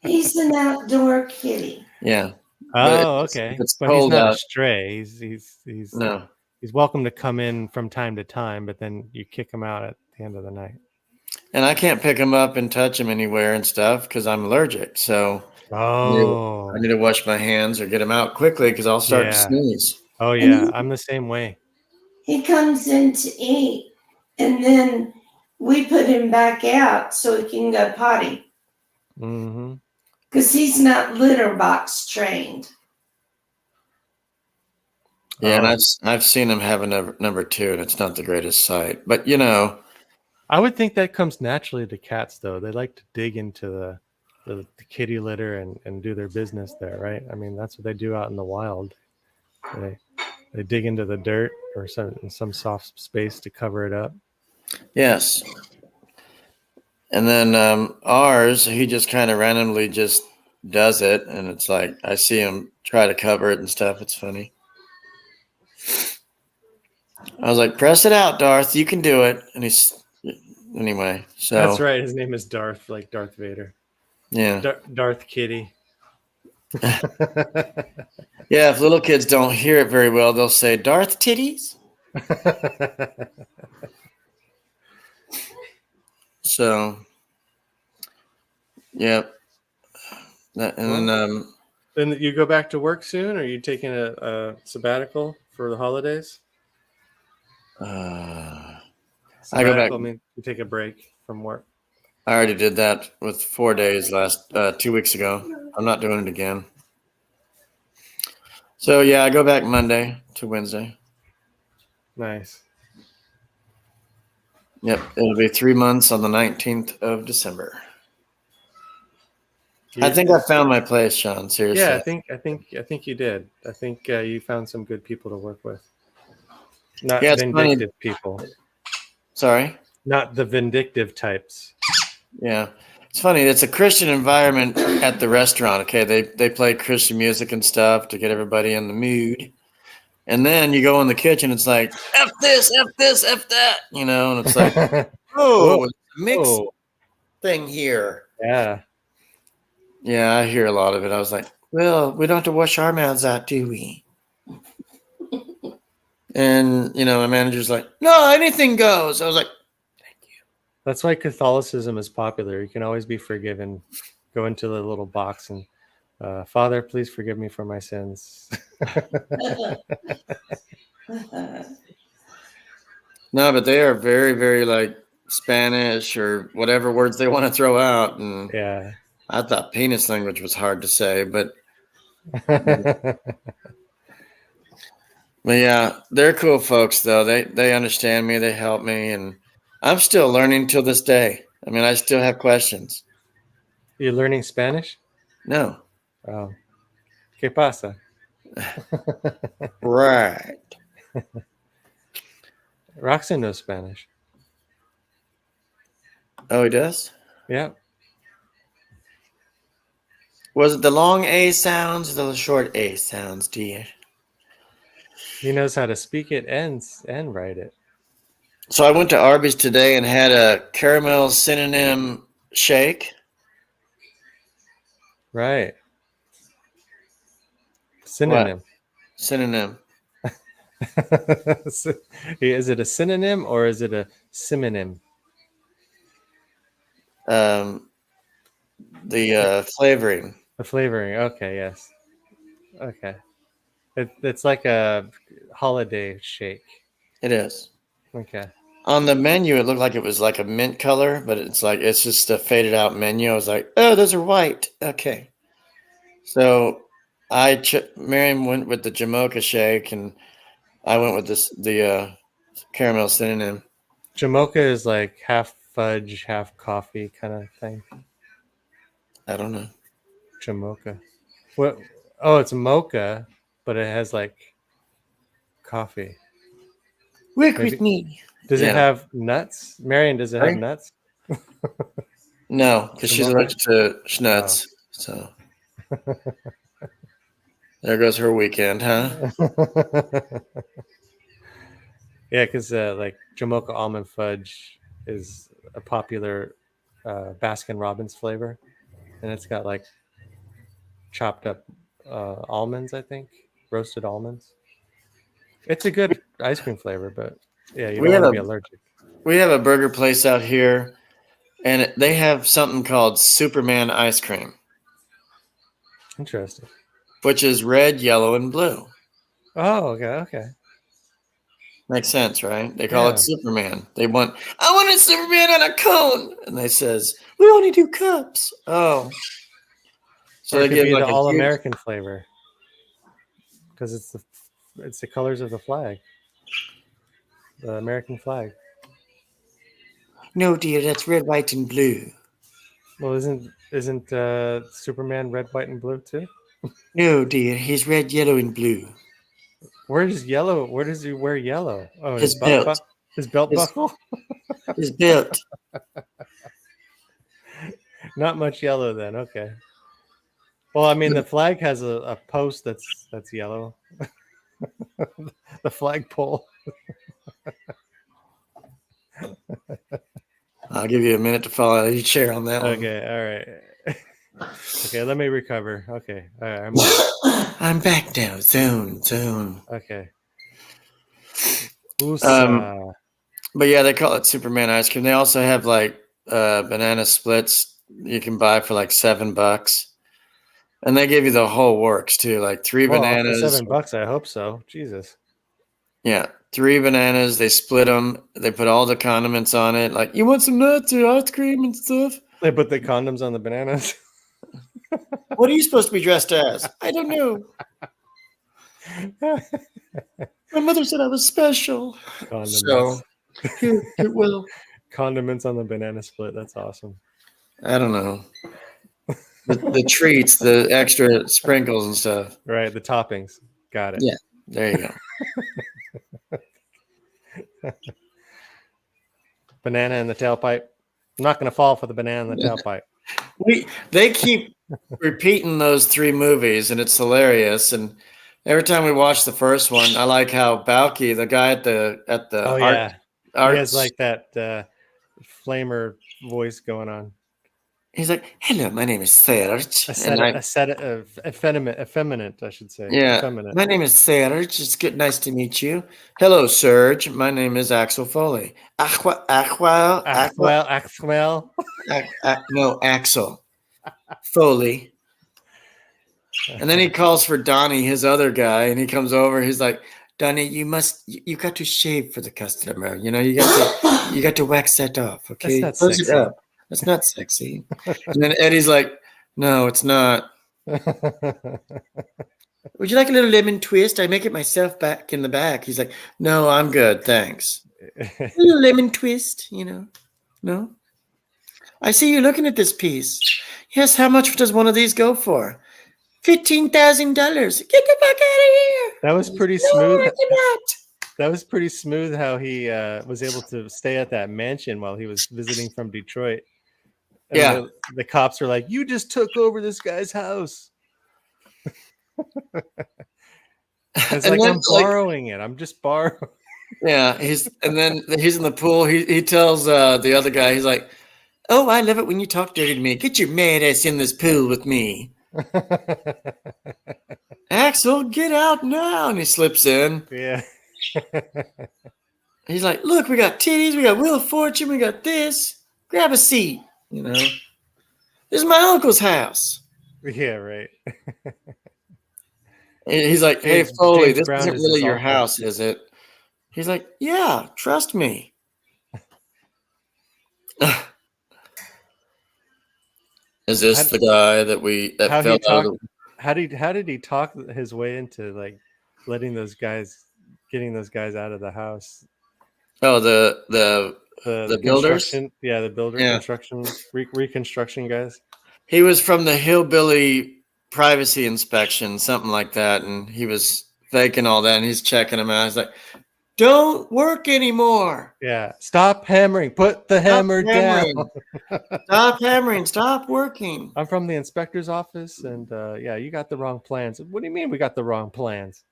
He's an outdoor kitty. Yeah. Oh, okay. It's But he's cold not a out. stray. He's No. he's welcome to come in from time to time, but then you kick him out at the end of the night. And I can't pick him up and touch him anywhere and stuff because I'm allergic. So Oh, I need to wash my hands or get him out quickly because I'll start to Yeah. sneeze. oh yeah. I'm the same way. He comes in to eat, and then we put him back out so he can go potty Mm-hmm. because he's not litter box trained. Yeah, and Oh. I've seen him have a number two, and it's not the greatest sight. But I would think that comes naturally to cats, though. They like to dig into the kitty litter and do their business there, right? I mean, that's what they do out in the wild. They dig into the dirt or some soft space to cover it up. yes. And then ours, he just kind of randomly just does it, and it's like I see him try to cover it and stuff. It's funny. I was like, "Press it out, Darth. You can do it." And anyway. So That's right. His name is Darth, like Darth Vader. yeah, Darth Kitty. yeah. If little kids don't hear it very well, they'll say Darth titties. So, yep. And then Then you go back to work soon, or are you taking a sabbatical for the holidays? I go back. Sabbatical means you take a break from work. I already did that with 4 days 2 weeks ago. I'm not doing it again. So yeah, I go back Monday to Wednesday. Nice. Yep, it'll be 3 months on the 19th of December. I think I found my place, Sean. Seriously. Yeah, I think you did. I think you found some good people to work with. Not Yeah, it's vindictive people. Sorry. Not the vindictive types. Yeah, it's funny. It's a Christian environment at the restaurant. Okay, they play Christian music and stuff to get everybody in the mood. And then you go in the kitchen. It's like F this, F that. And it's like, oh, it's a mix Oh, thing here. yeah. Yeah, I hear a lot of it. I was like, well, we don't have to wash our mouths out, do we? And my manager's like, no, anything goes. I was like, That's why Catholicism is popular. You can always be forgiven. Go into the little box and, Father, please forgive me for my sins. no, but they are very, very like Spanish or whatever words they want to throw out. And Yeah. I thought penis language was hard to say, but But yeah, they're cool folks though. They understand me, they help me, and I'm still learning till this day. I mean, I still have questions. You're learning Spanish? No. Oh. ¿Qué pasa? Right. Roxanne knows Spanish. Oh, he does? Yeah. Was it the long A sounds or the short A sounds, dear? He knows how to speak it and write it. So I went to Arby's today and had a caramel synonym shake. Right. Synonym. Synonym. Is it a synonym or is it a synonym? The flavoring. The flavoring. Okay, yes. Okay. It's like a holiday shake. It is. Okay. On the menu, it looked like it was like a mint color, but it's just a faded out menu. I was like, oh, those are white. Okay. So Miriam went with the Jamocha shake, and I went with the caramel synonym. Jamocha is like half fudge, half coffee kind of thing. I don't know. Jamocha. What? Oh, it's mocha, but it has like coffee. Work Maybe- with me. Does it Yeah. have nuts? Marion, does it have Right? nuts? No, because she's Jamocha? allergic to schnutz. So there goes her weekend, huh? Yeah, because like Jamocha almond fudge is a popular Baskin Robbins flavor, and it's got like chopped up almonds, I think, roasted almonds. It's a good ice cream flavor, but yeah, you We don't want have to be a- allergic. We have a burger place out here, and they have something called Superman ice cream, Interesting. which is red, yellow, and blue. Oh, okay. Makes sense, right? They call Yeah. it Superman. I want a Superman on a cone. And they says, we only do cups. Oh. So Or they it could give be like the a all huge- American flavor because it's the colors of the flag, the American flag. No, dear, that's red, white, and blue. Well, isn't Superman red, white, and blue too? No, dear, he's red, yellow, and blue. Where does yellow? Where does he wear yellow? Oh, His belt. His belt His- buckle. His belt. Not much yellow then. Okay. Well, I mean, the flag has a post that's yellow. The flagpole. I'll give you a minute to fall out of your chair on that one. Okay. All right. Okay. Let me recover. Okay. All right. I'm back now. Zone. Okay. Usa. But yeah, they call it Superman ice cream. They also have like banana splits you can buy for like $7. And they give you the whole works too, like three Well, bananas. for $7, I hope so. Jesus. Yeah, 3 bananas. They split them. They put all the condiments on it. Like, you want some nuts or ice cream and stuff? They put the condoms on the bananas. What are you supposed to be dressed as? I don't know. My mother said I was special. Condiments. So, well, Condiments on the banana split. That's awesome. I don't know. The treats, the extra sprinkles and stuff. Right. The toppings. Got it. Yeah. There you go. Banana in the tailpipe. I'm not going to fall for the banana in the tailpipe. They keep repeating those 3 movies, and it's hilarious. And every time we watch the first one, I like how Balky, the guy at the Oh, art, yeah. art He has like that flamer voice going on. he's like, "Hello, my name is Serge." And I- Effeminate, I should say. Yeah, Effeminate. my name is Serge. It's good, nice to meet you. Hello, Serge. My name is Axel Foley. No, Axel Foley. And then he calls for Donnie, his other guy, and he comes over. He's like, "Donnie, you got to shave for the customer. You know, you got to wax that off. Okay, That's not Close it sexy. up. That's not sexy." And then Eddie's like, "No, it's not." Would you like a little lemon twist? I make it myself back in the back. He's like, no, I'm good. Thanks. A little lemon twist, you know. No? I see you looking at this piece. Yes, how much does one of these go for? $15,000. Get the fuck out of here. That was pretty No, smooth. I cannot. That was pretty smooth how he was able to stay at that mansion while he was visiting from Detroit. And Yeah. the cops are like, "You just took over this guy's house." It's And like, then, I'm borrowing it. I'm just borrowing. yeah, he's in the pool. He tells the other guy, he's like, oh, I love it when you talk dirty to me. Get your mad ass in this pool with me. Axel, get out now. And he slips in. Yeah. He's like, look, we got titties, we got Wheel of Fortune, we got this. Grab a seat. You know, this is my uncle's house. Yeah, right. And he's like, hey, James- Foley, James this Brown isn't is really his your uncle. house, is it? He's like, yeah, trust me. Is this the guy that how fell he out of talked? How did he talk his way into like getting those guys out of the house? the builders? construction- yeah, the builder Yeah. construction reconstruction guys. He was from the hillbilly privacy inspection, something like that, and he was faking all that, and he's checking them out. He's like, don't work anymore. Yeah, stop hammering. Put the hammer hammering. down. Stop hammering. Stop working. I'm from the inspector's office, and yeah, you got the wrong plans. What do you mean we got the wrong plans?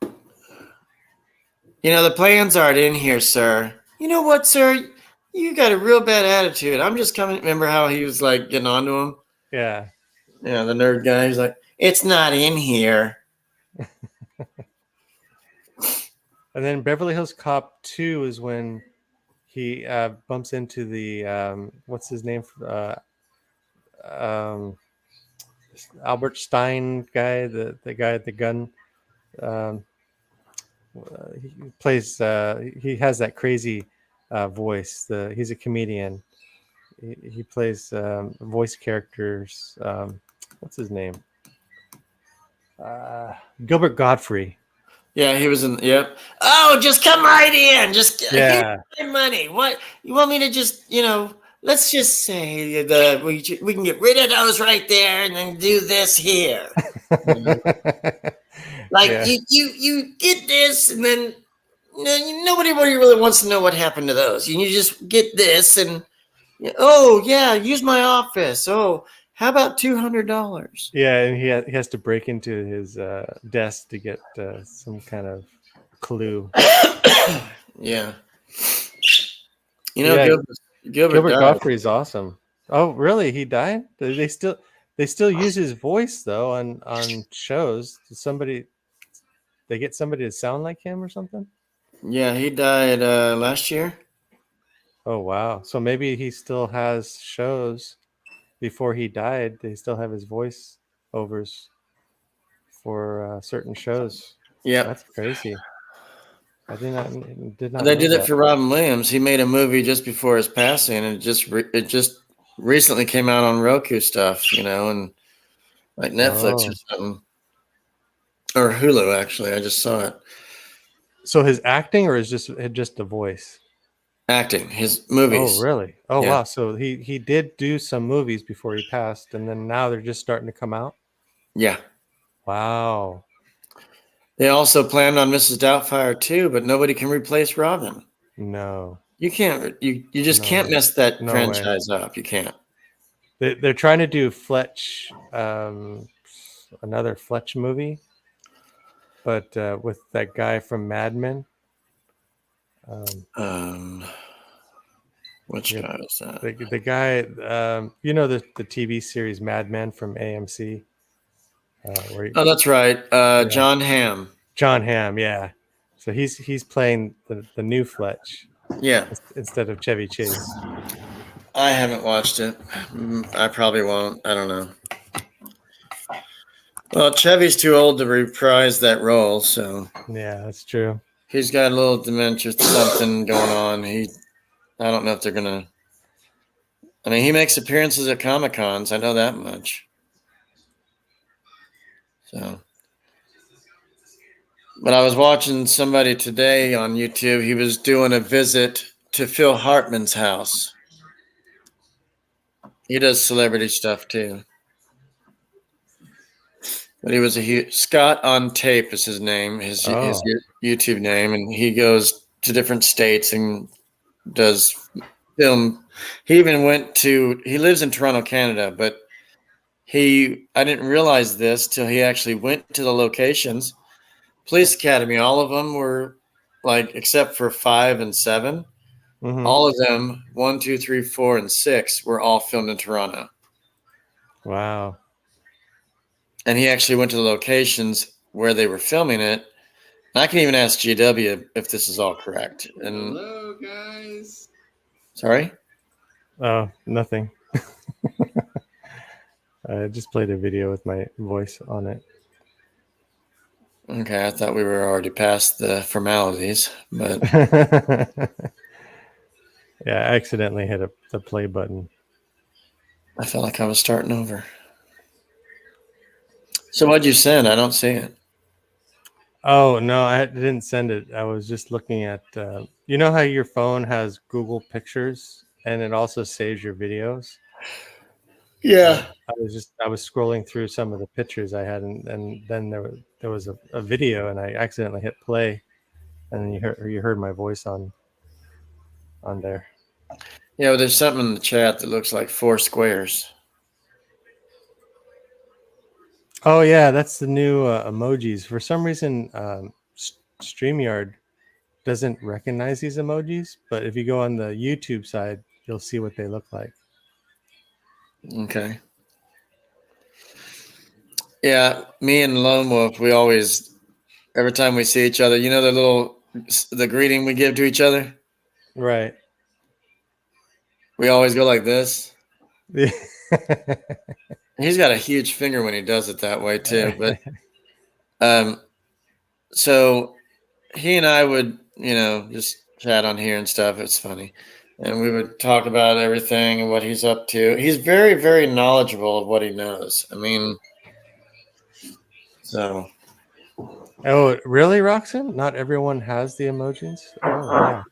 You know, the plans aren't in here, sir. You know what, sir? You got a real bad attitude. I'm just coming. Remember how he was like getting on to him? Yeah, Yeah, the nerd guy. He's like, it's not in here. and then Beverly Hills Cop 2 is when he bumps into the what's his name? Albert Stein guy, the guy at the gun. He plays. He has that crazy voice. He's a comedian. He plays voice characters. What's his name? Gilbert Godfrey. Yeah, he was in. Yep. Oh, just come right in. Just Yeah. here's my money. What you want me to just? You know, let's just say we can get rid of those right there, and then do this here. Like Yeah. you get this, and then nobody really wants to know what happened to those. You just get this, and oh yeah, use my office. Oh, how about $200? Yeah, and he has to break into his desk to get some kind of clue. Yeah. You know, Yeah, Gilbert died. Godfrey is awesome. Oh, really? He died? They still use his voice though on shows. They get somebody to sound like him or something? Yeah, he died last year. Oh wow. So maybe he still has shows before he died. They still have his voice overs for certain shows. Yeah, That's crazy. I did not they know did it that. for Robin Williams. He made a movie just before his passing, and it just recently came out on Roku stuff, you know, and like Netflix Oh. or something, or Hulu. Actually, I just saw it. So his acting, or is just the voice? Acting, his movies. Oh, really? Oh, Yeah. wow. So he did do some movies before he passed, and then now they're just starting to come out. Yeah. Wow. They also planned on Mrs. Doubtfire too, but nobody can replace Robin. No, You can't. You just No can't way. mess that No way. franchise up. You can't. they're trying to do Fletch, another Fletch movie, but with that guy from Mad Men. Which Yeah. guy is that? The guy, you know, the TV series Mad Men from AMC. Oh, that's right. John Hamm. John Hamm, yeah. So he's playing the new Fletch Yeah, instead of Chevy Chase. I haven't watched it. I probably won't. I don't know. Well, Chevy's too old to reprise that role, so Yeah, that's true. he's got a little dementia, something going on. I don't know if they're gonna. I mean, he makes appearances at Comic Cons. I know that much. So But I was watching somebody today on YouTube. He was doing a visit to Phil Hartman's house. He does celebrity stuff too. But he was Scott on Tape is his name, his YouTube name, and he goes to different states and does film. He even he lives in Toronto, Canada, but I didn't realize this till he actually went to the locations. Police Academy, all of them were like, except for 5 and 7, all of them, 1, 2, 3, 4, and 6 were all filmed in Toronto. Wow. And he actually went to the locations where they were filming it. And I can even ask GW if this is all correct. And hello, guys. sorry? Oh, nothing. I just played a video with my voice on it. Okay, I thought we were already past the formalities, but Yeah, I accidentally hit the play button. I felt like I was starting over. So what'd you send? I don't see it. Oh, no, I didn't send it. I was just looking at, you know how your phone has Google Pictures and it also saves your videos? Yeah. I was scrolling through some of the pictures I had, and then there was a video, and I accidentally hit play, and you heard my voice on there. Yeah, well, there's something in the chat that looks like 4 squares. Oh yeah, that's the new emojis. For some reason, StreamYard doesn't recognize these emojis, but if you go on the YouTube side, you'll see what they look like. Okay. Yeah, me and Lone Wolf, we always, every time we see each other, you know the greeting we give to each other? Right. We always go like this. Yeah. He's got a huge finger when he does it that way too. But so he and I would, just chat on here and stuff. It's funny. And we would talk about everything and what he's up to. He's very, very knowledgeable of what he knows. I mean, so. Oh, really, Roxanne? Not everyone has the emojis? Oh, wow.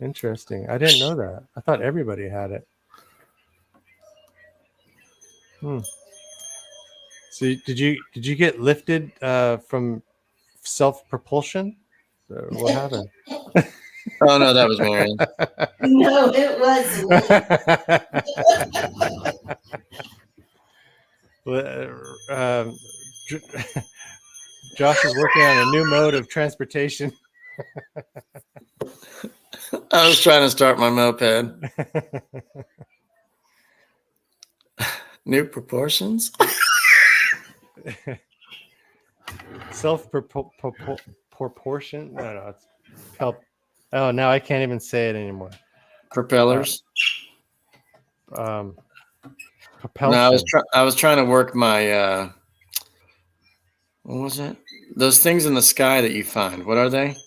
Interesting. I didn't know that. I thought everybody had it. So did you get lifted from self-propulsion? What happened? Oh no, that was Marion. No, it wasn't. Josh is working on a new mode of transportation. I was trying to start my moped. New proportions? Self-proportion? No, it's help. Oh, now I can't even say it anymore. Propellers? Propulsion. No, I was trying to work my what was it? Those things in the sky that you find. What are they?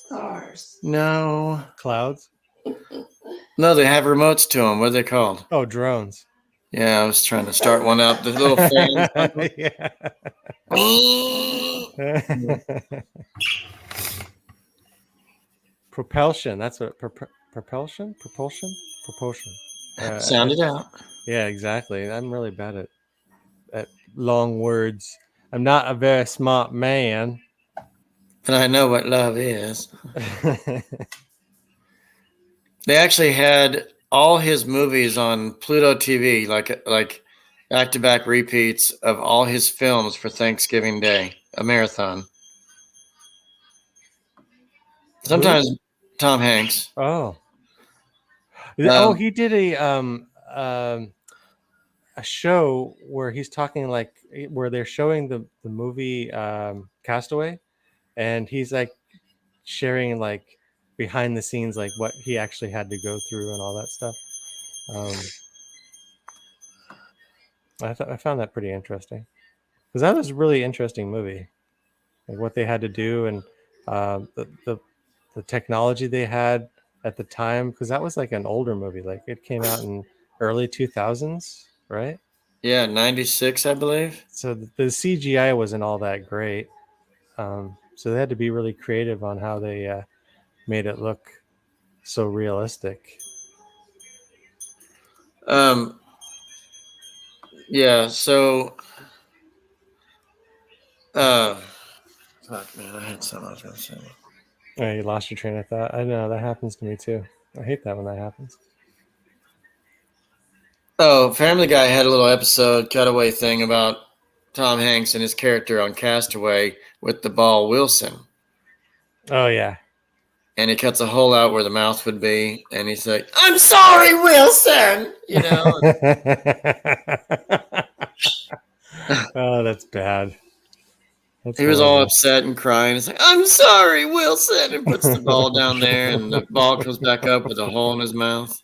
Stars. No. Clouds? No, they have remotes to them. What are they called? Oh, drones. Yeah, I was trying to start one up. The little fans. Yeah. Propulsion. That's what propulsion. Sound it out. Yeah, exactly. I'm really bad at long words. I'm not a very smart man. But I know what love is. They actually had all his movies on Pluto TV, like back-to-back repeats of all his films for Thanksgiving Day, a marathon. Sometimes Tom Hanks. Oh, he did a show where he's talking where they're showing the movie Castaway, and he's like sharing behind the scenes what he actually had to go through and all that stuff. I found that pretty interesting because that was a really interesting movie, what they had to do and the technology they had at the time, because that was an older movie. It came out in early 2000s, right? Yeah, 96, I believe. So the CGI wasn't all that great. So they had to be really creative on how they made it look so realistic. Yeah, so fuck man, I had something I was gonna say. Oh, you lost your train of thought. I know that happens to me too. I hate that when that happens. Oh, Family Guy had a little episode cutaway thing about Tom Hanks and his character on Castaway with the ball Wilson. Oh yeah. And he cuts a hole out where the mouth would be, and he's like, "I'm sorry, Wilson." You know. Oh, that's bad. That's He was all horrible. upset and crying. He's like, "I'm sorry, Wilson," and puts the ball down there, and the ball comes back up with a hole in his mouth.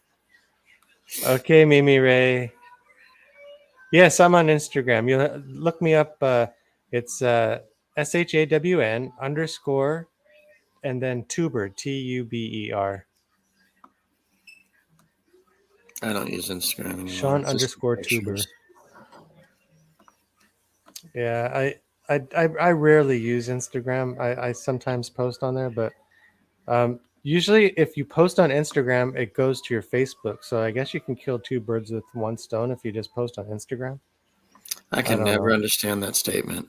Okay, Mimi Ray. Yes, I'm on Instagram. You look me up. It's SHAWN _ and then Tuber, TUBER. I don't use Instagram anymore. Sean It's just _ pictures. Tuber. Yeah, I rarely use Instagram. I sometimes post on there, but usually if you post on Instagram, it goes to your Facebook. So I guess you can kill two birds with one stone if you just post on Instagram. I can don't never know. understand that statement.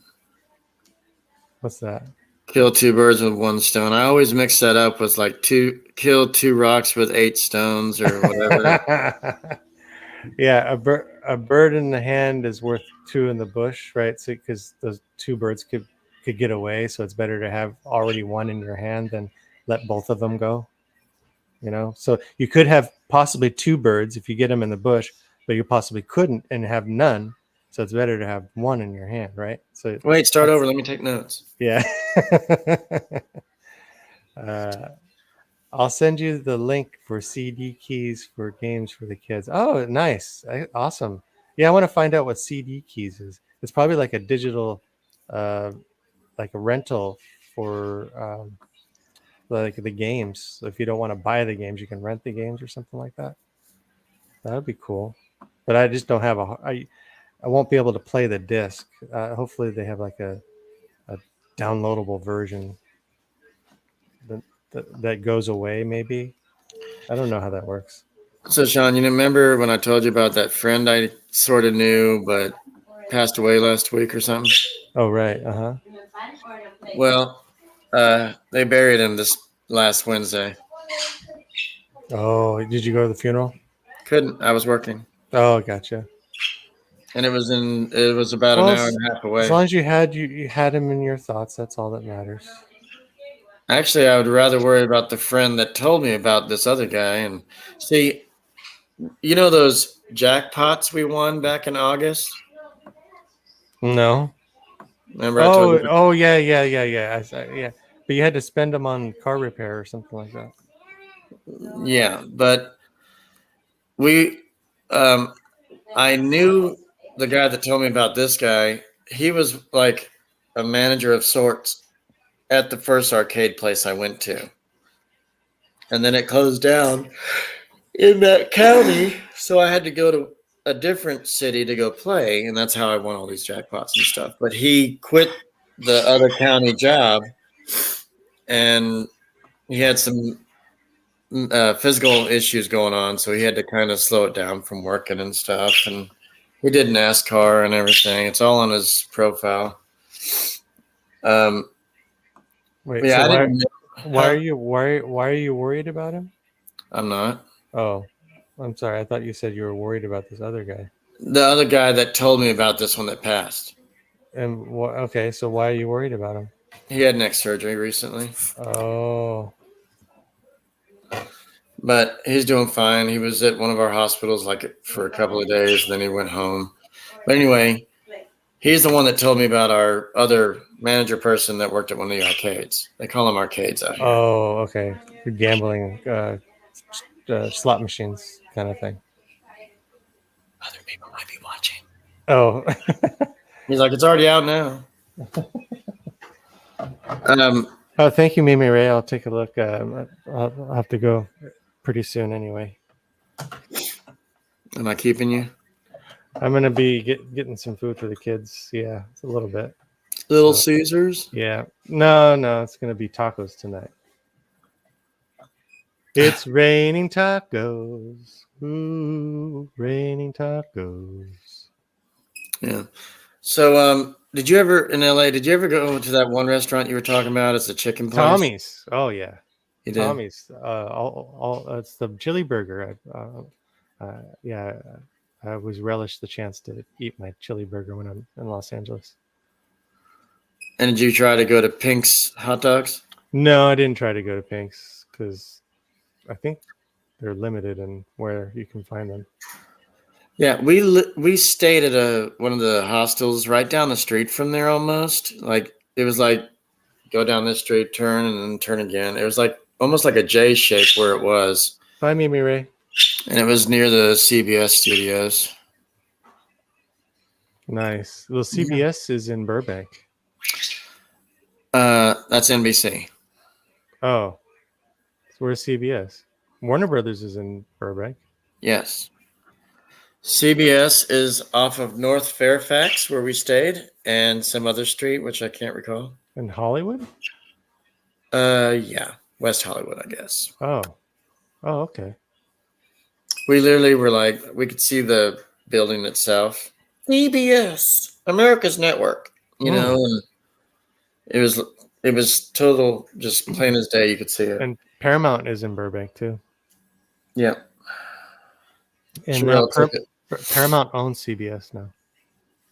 What's that? Kill two birds with one stone. I always mix that up with like kill two rocks with 8 stones or whatever. Yeah, a bird in the hand is worth 2 in the bush, right? So because those 2 birds could get away, so it's better to have already one in your hand than let both of them go. You know, so you could have possibly 2 birds if you get them in the bush, but you possibly couldn't and have none. So it's better to have one in your hand, right? So Wait, start over. Let me take notes. yeah. I'll send you the link for CD keys for games for the kids. Oh, nice. Awesome. Yeah, I want to find out what CD keys is. It's probably like a digital, like a rental for like the games. So if you don't want to buy the games, you can rent the games or something like that. That would be cool. But I just don't have I won't be able to play the disc. Hopefully they have like a downloadable version that goes away, maybe. I don't know how that works. So, Sean, you remember when I told you about that friend I sort of knew but passed away last week or something? Oh, right. Uh-huh. Well, they buried him this last Wednesday. Oh, did you go to the funeral? Couldn't. I was working. Oh, gotcha. And it was about Well, an hour and a half away. As long as you had him in your thoughts, that's all that matters. Actually, I would rather worry about the friend that told me about this other guy. And see, you know those jackpots we won back in August? No. Remember I told you? Oh, yeah. Yeah. But you had to spend them on car repair or something like that. Yeah, but I knew the guy that told me about this guy. He was like a manager of sorts at the first arcade place I went to. And then it closed down in that county. So I had to go to a different city to go play. And that's how I won all these jackpots and stuff. But he quit the other county job and he had some physical issues going on. So he had to kind of slow it down from working and stuff. And he did NASCAR and everything. It's all on his profile. Wait, Yeah, so I why are you worried about him? I'm not. Oh, I'm sorry. I thought you said you were worried about this other guy. The other guy that told me about this one that passed. And okay, so why are you worried about him? He had neck surgery recently. Oh, But he's doing fine. He was at one of our hospitals like for a couple of days, and then he went home. But anyway, he's the one that told me about our other manager person that worked at one of the arcades. They call them arcades out here. oh, okay. Gambling, slot machines kind of thing. Other people might be watching. Oh, He's like, it's already out now. oh, thank you, Mimi Ray. I'll take a look. I'll have to go pretty soon anyway. Am I keeping you? I'm gonna be getting some food for the kids. Yeah, it's a little bit. Little So- Caesars. Yeah. No, it's gonna be tacos tonight. It's raining tacos. Ooh, raining tacos. Yeah. So, did you ever in LA? Did you ever go to that one restaurant you were talking about? It's a chicken place. Tommy's. Oh yeah. You did. Tommy's. It's the chili burger. Yeah, I always relish the chance to eat my chili burger when I'm in Los Angeles. And did you try to go to Pink's hot dogs? No, I didn't try to go to Pink's because I think they're limited in where you can find them. Yeah, we stayed at one of the hostels right down the street from there almost. Like it was like go down this street, turn, and then turn again. It was like almost like a J shape where it was. Bye, Mimi Ray. And it was near the CBS studios. Nice. Well, CBS is in Burbank. That's NBC. Oh, so where's CBS? Warner Brothers is in Burbank. Yes. CBS is off of North Fairfax where we stayed and some other street, which I can't recall. In Hollywood? Yeah. West Hollywood, I guess. Oh, okay. We literally were like, we could see the building itself. CBS, America's Network, and it was total, just plain as day. You could see it. And Paramount is in Burbank too. Yeah. And Sherelle now took it. Paramount owns CBS now.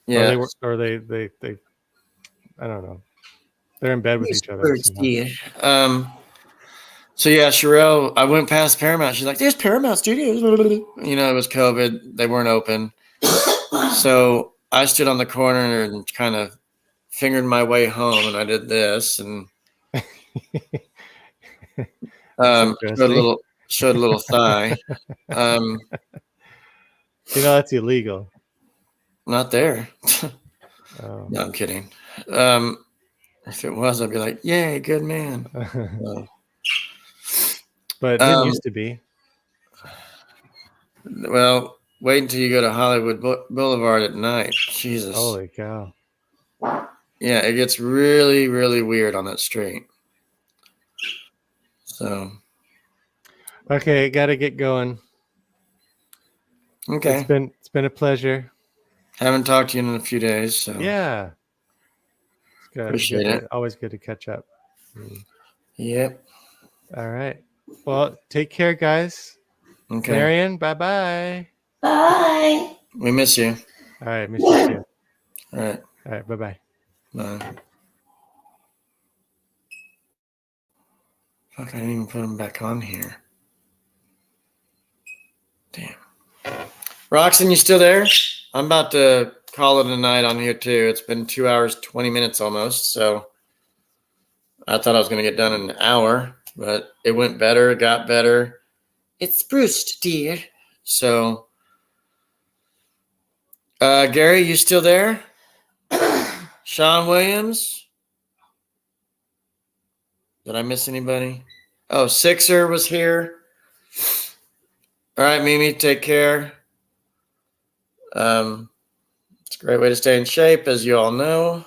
Yeah. Or they I don't know. They're in bed with each other. somehow. So yeah, Sherelle, I went past Paramount. She's like, "There's Paramount Studios." It was COVID; they weren't open. So I stood on the corner and kind of fingered my way home, and I did this and showed a little thigh. That's illegal. Not there. Oh. No, I'm kidding. If it was, I'd be like, "Yay, good man." But it didn't used to be. Well, wait until you go to Hollywood Boulevard at night. Jesus. Holy cow. Yeah, it gets really, really weird on that street. So. Okay, gotta get going. Okay. It's been a pleasure. Haven't talked to you in a few days, so. Yeah. It's good. Appreciate it. Always good to catch up. Yep. All right. Well, take care, guys. Okay. Marion, bye-bye. Bye. We miss you. All right, miss you too. All right. All right, bye-bye. Bye. Fuck, I didn't even put them back on here. Damn. Roxanne, you still there? I'm about to call it a night on here too. It's been 2 hours, 20 minutes almost. So I thought I was going to get done in an hour, but it went better. It got better. It's spruced, dear. So, Gary, you still there? Sean Williams? Did I miss anybody? Oh, Sixer was here. All right, Mimi, take care. It's a great way to stay in shape, as you all know.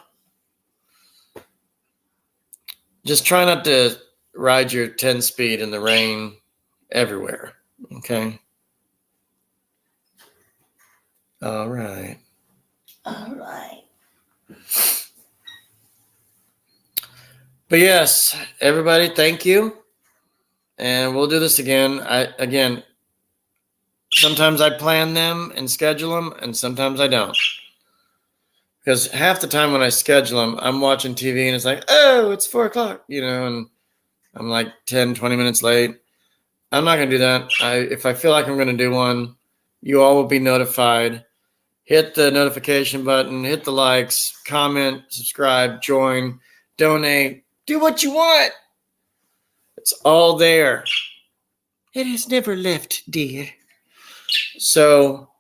Just try not to ride your 10 speed in the rain everywhere. Okay. All right. All right. But yes, everybody, thank you. And we'll do this again. Sometimes I plan them and schedule them, and sometimes I don't. Because half the time when I schedule them, I'm watching TV and it's like, oh, it's 4:00, and I'm like 10, 20 minutes late. I'm not going to do that. If I feel like I'm going to do one, you all will be notified. Hit the notification button, hit the likes, comment, subscribe, join, donate, do what you want. It's all there. It has never left, dear. So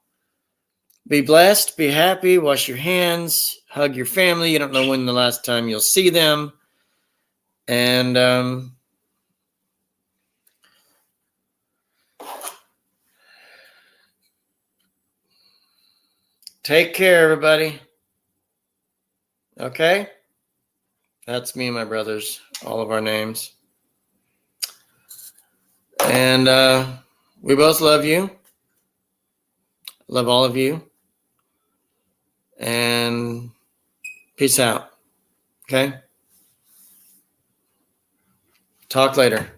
be blessed, be happy, wash your hands, hug your family. You don't know when the last time you'll see them. And take care, everybody. Okay? That's me and my brothers, all of our names. And we both love you. Love all of you. And peace out. Okay? Talk later.